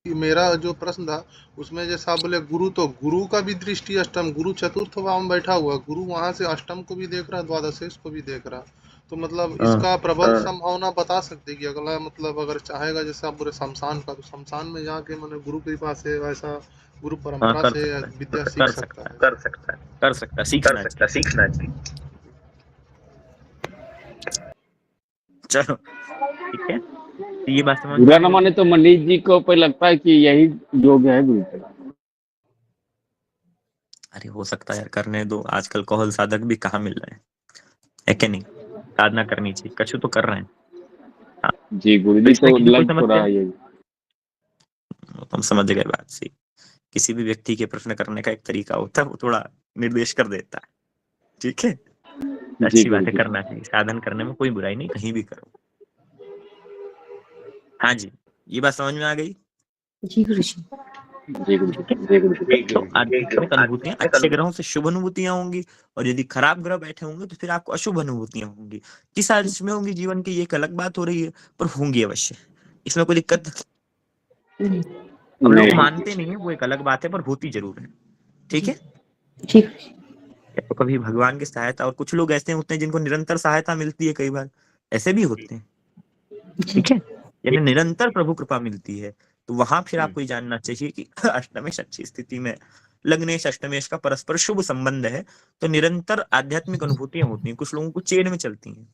Speaker 5: मेरा जो प्रश्न था उसमें जैसा आप बोले गुरु, तो गुरु का भी दृष्टि अष्टम, गुरु चतुर्थ भाव में बैठा हुआ, गुरु वहां से अष्टम को भी देख रहा, द्वादशेश को भी देख रहा, तो मतलब इसका प्रबल संभावना बता सकते कि अगला मतलब अगर चाहेगा, जैसे आप बोले शमशान का, तो शमशान में जाके मैंने गुरु कृपा से वैसा गुरु परंपरा से विद्या सीख सकता है।
Speaker 2: कर सकता है, सीखना चाहिए। चलो ठीक है, तो ये बात समझ
Speaker 3: बुरा न माने तो मनीष जी को पे लगता है कि यही योग है गुरु जी।
Speaker 2: अरे हो सकता है यार, करने दो। आजकल कौशल साधक भी कहाँ मिल रहे है कि नहीं? साधना करनी चाहिए, कछु तो कर रहे हैं। हाँ।
Speaker 3: जी गुरु जी, तो लग तो रहा है ये।
Speaker 2: हम समझ गए बात सी। किसी भी व्यक्ति के प्रश्न करने का एक तरीका होता है, वो थोड़ा निर्देश कर देता है। ठीक है, अच्छी बात है, करना चाहिए। साधन करने में कोई बुराई नहीं, कहीं भी करो। हाँ जी, ये बात समझ में आ गई?
Speaker 6: जी गुरु जी।
Speaker 2: तो आध्यात्मिक अनुभूतियां अच्छे ग्रहों से शुभ अनुभूतियां होंगी, और यदि खराब ग्रह बैठे होंगे तो फिर आपको अशुभ अनुभूतियां होंगी। किस अंश में होंगी जीवन की, ये एक अलग बात हो रही है, पर होंगी अवश्य, इसमें कोई दिक्कत हम लोग मानते नहीं है, वो एक अलग बात है, पर होती जरूर है। ठीक है, तो कभी भगवान की सहायता, और कुछ लोग ऐसे होते हैं जिनको निरंतर सहायता मिलती है, कई बार ऐसे भी होते हैं। ठीक है, यानी निरंतर प्रभु कृपा मिलती है, तो वहां फिर आपको ये जानना चाहिए कि अष्टमेश अच्छी स्थिति में, लग्नेश अष्टमेश का परस्पर शुभ संबंध है, तो निरंतर आध्यात्मिक अनुभूतियां होती हैं। कुछ लोगों को चेन में चलती हैं।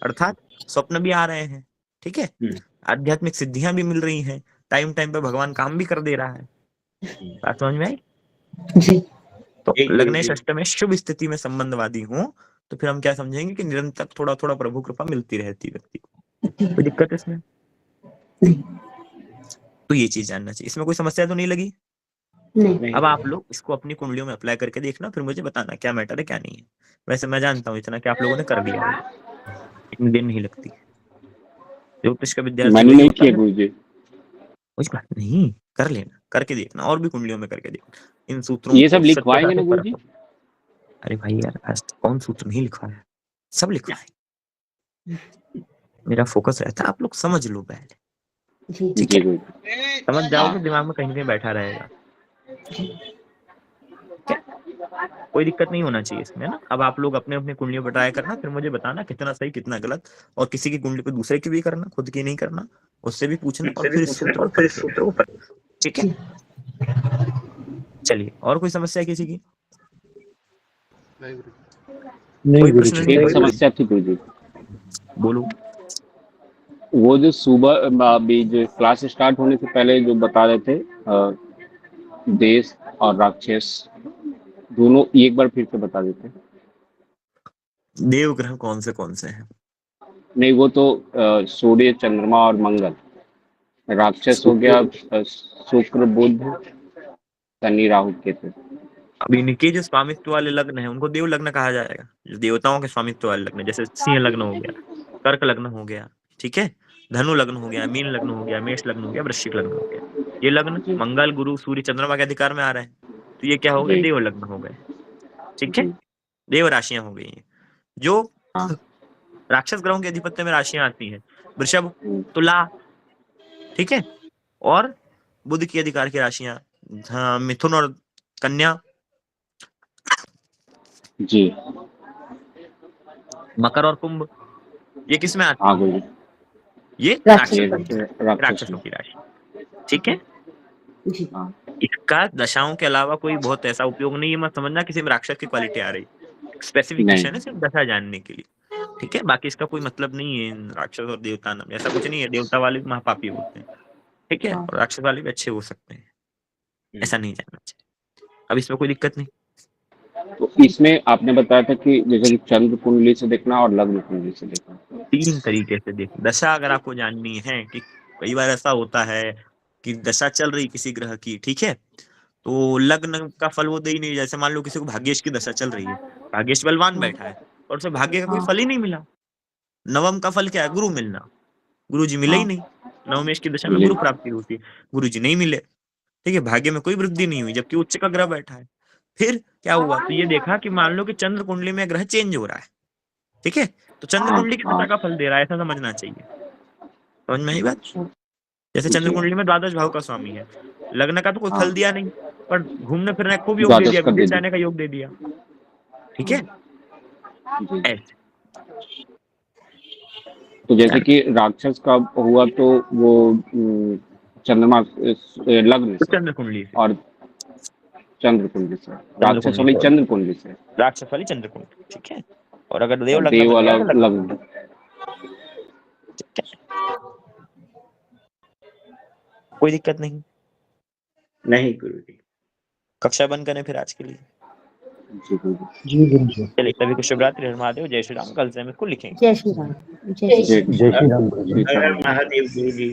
Speaker 2: अर्थात स्वप्न भी आ रहे हैं, ठीक है, आध्यात्मिक सिद्धियां भी मिल रही हैं, टाइम टाइम पे भगवान काम भी कर दे रहा है। बात समझ में आई?
Speaker 6: जी।
Speaker 2: तो लग्नेश अष्टमेश शुभ स्थिति में संबंधवादी हूँ तो फिर हम क्या समझेंगे कि निरंतर थोड़ा थोड़ा प्रभु कृपा मिलती रहती व्यक्ति को। कोई दिक्कत है इसमें? तो ये चीज जानना चाहिए। इसमें कोई समस्या तो नहीं लगी?
Speaker 6: नहीं।
Speaker 2: अब आप लोग इसको अपनी कुंडलियों में अप्लाई करके देखना, फिर मुझे बताना क्या मैटर है क्या नहीं है। वैसे मैं जानता हूँ इतना कि आप लोगों ने कर दिया है, इतनी देर नहीं लगती। ज्योतिष का विद्यार्थी
Speaker 3: मैंने
Speaker 2: वही
Speaker 3: नहीं
Speaker 2: होता
Speaker 3: किया
Speaker 2: है।
Speaker 3: गुरुजी।
Speaker 2: कुछ बात नहीं, कर लेना, करके देखना, और भी कुंडलियों में करके देखना। इन सूत्रों
Speaker 3: ये सब
Speaker 2: को
Speaker 3: लिखवाएंगे
Speaker 2: सत्यता
Speaker 3: ना
Speaker 2: से
Speaker 3: गुरुजी?
Speaker 2: परखो। अरे भाई यार, आज कौन सूत्र नहीं लिखवाया? सब लिखवाए। मेरा फोकस रहता है आप लोग समझ लो पहले,
Speaker 6: जी।
Speaker 2: ठीक
Speaker 3: जी
Speaker 2: है?
Speaker 3: गुरुजी।
Speaker 2: समझ जाओगे, दिमाग में कहीं ना कहीं बैठा रहेगा। कोई दिक्कत नहीं होना चाहिए इसमें ना। अब आप लोग अपने अपने कुंडलियों पर ट्राई करना, फिर मुझे बताना कितना सही कितना गलत, और किसी की कुंडली पे दूसरे की भी करना, खुद की नहीं करना, उससे भी पूछना, और फिर इस सूत्र को परखना, ठीक है? चलिए, और कोई समस्या है किसी की?
Speaker 5: नहीं गुरुजी।
Speaker 2: कोई प्रश्न नहीं?
Speaker 3: एक समस्या थी गुरुजी।
Speaker 2: बोलो।
Speaker 3: वो जो सुबह अभी जो क्लास स्टार्ट होने से पहले जो बता रहे थे देश और राक्षस दोनों, एक बार फिर से बता देते।
Speaker 2: देव ग्रह कौन से हैं?
Speaker 3: नहीं, वो तो सूर्य, चंद्रमा और मंगल। राक्षस हो गया शुक्र, बुध, शनि, राहु, केतु।
Speaker 2: अब इनके जो स्वामित्व वाले लग्न है उनको देव लग्न कहा जाएगा। जो देवताओं के स्वामित्व वाले लग्न, जैसे सिंह लग्न हो गया, कर्क लग्न हो गया, ठीक है, धनु लग्न हो गया, मीन लग्न हो गया, मेष लग्न हो गया, वृश्चिक लग्न हो गया। ये लग्न मंगल, गुरु, सूर्य, चंद्रमा के अधिकार में आ रहे हैं, तो ये क्या हो गए? देव लग्न हो गए, ठीक है, देव राशियां हो गई हैं। जो राक्षस ग्रहों के अधिपत्य में राशियां आती हैं, वृषभ, तुला, ठीक है, और बुध की अधिकार की राशियां मिथुन और कन्या,
Speaker 3: जी,
Speaker 2: मकर और कुंभ। ये किस में आती
Speaker 3: हाँ
Speaker 2: है?
Speaker 3: गुरुजी।
Speaker 2: ये
Speaker 3: राक्षसों
Speaker 2: राक्षसों की राशि, ठीक है।
Speaker 6: जी।
Speaker 2: इसका दशाओं के अलावा कोई बहुत ऐसा उपयोग नहीं है, मत समझना किसी में राक्षस की क्वालिटी आ रही। स्पेसिफिकेशन है सिर्फ दशा जानने के लिए, ठीक है। बाकी इसका कोई मतलब नहीं है राक्षस और देवता नाम, ऐसा कुछ नहीं है। देवता वाले भी महापापी होते हैं, ठीक है, और राक्षस वाले भी अच्छे हो सकते हैं, ऐसा नहीं जानना चाहिए। अब इसमें कोई दिक्कत नहीं।
Speaker 3: तो इसमें आपने बताया था कि जैसे कि चंद्र कुंडली से देखना और लग्न कुंडली से देखना,
Speaker 2: 3 तरीके से देख। दशा अगर आपको जाननी है, कि कई बार ऐसा होता है कि दशा चल रही किसी ग्रह की, ठीक है, तो लग्न का फल वो दे ही नहीं। जैसे मान लो किसी को भाग्येश की दशा चल रही है, भाग्येश बलवान बैठा है और उसे भाग्य का कोई फल ही नहीं मिला। नवम का फल क्या है? गुरु मिलना। गुरु जी मिले ही नहीं। नवमेश की दशा में गुरु प्राप्ति होती है, गुरु जी नहीं मिले, ठीक है, भाग्य में कोई वृद्धि नहीं हुई, जबकि उच्च का ग्रह बैठा है। फिर क्या हुआ? तो ये देखा कि मान लो कि चंद्र कुंडली में ग्रह चेंज हो रहा है, ठीक है, तो चंद्र कुंडली की दशा का फल दे रहा है, ऐसा समझना चाहिए। समझ में आई बात? जैसे चंद्र कुंडली में द्वादश भाव का स्वामी है, लग्न का तो कोई फल दिया नहीं, पर घूमने फिरने खूब योग दे दिया, विदेश जाने का योग दे दिया, ठीक है, ऐसे।
Speaker 3: तो जैसे कि राक्षस का हुआ तो वो चंद्रमा लग्न से,
Speaker 2: चंद्र कुंडली से,
Speaker 3: और चंद्र कुंडली से, राक्षस वाली चंद्र कुंडली से,
Speaker 2: राक्षस वाली चंद्र कुंडली, ठीक है। और अगर देव
Speaker 3: वाला लग्न,
Speaker 2: कोई दिक्कत नहीं।
Speaker 3: नहीं गुरुजी।
Speaker 2: कक्षा बंद करें फिर आज के लिए।
Speaker 3: जी गुरुजी।
Speaker 8: जी गुरुजी।
Speaker 2: चलिए, सभी को शुभ रात्रि, हर महादेव, जय श्री राम। कल से हम इसको लिखेंगे।
Speaker 6: जय श्री राम।
Speaker 8: जय श्री राम गुरुजी।
Speaker 3: महादेव गुरुजी।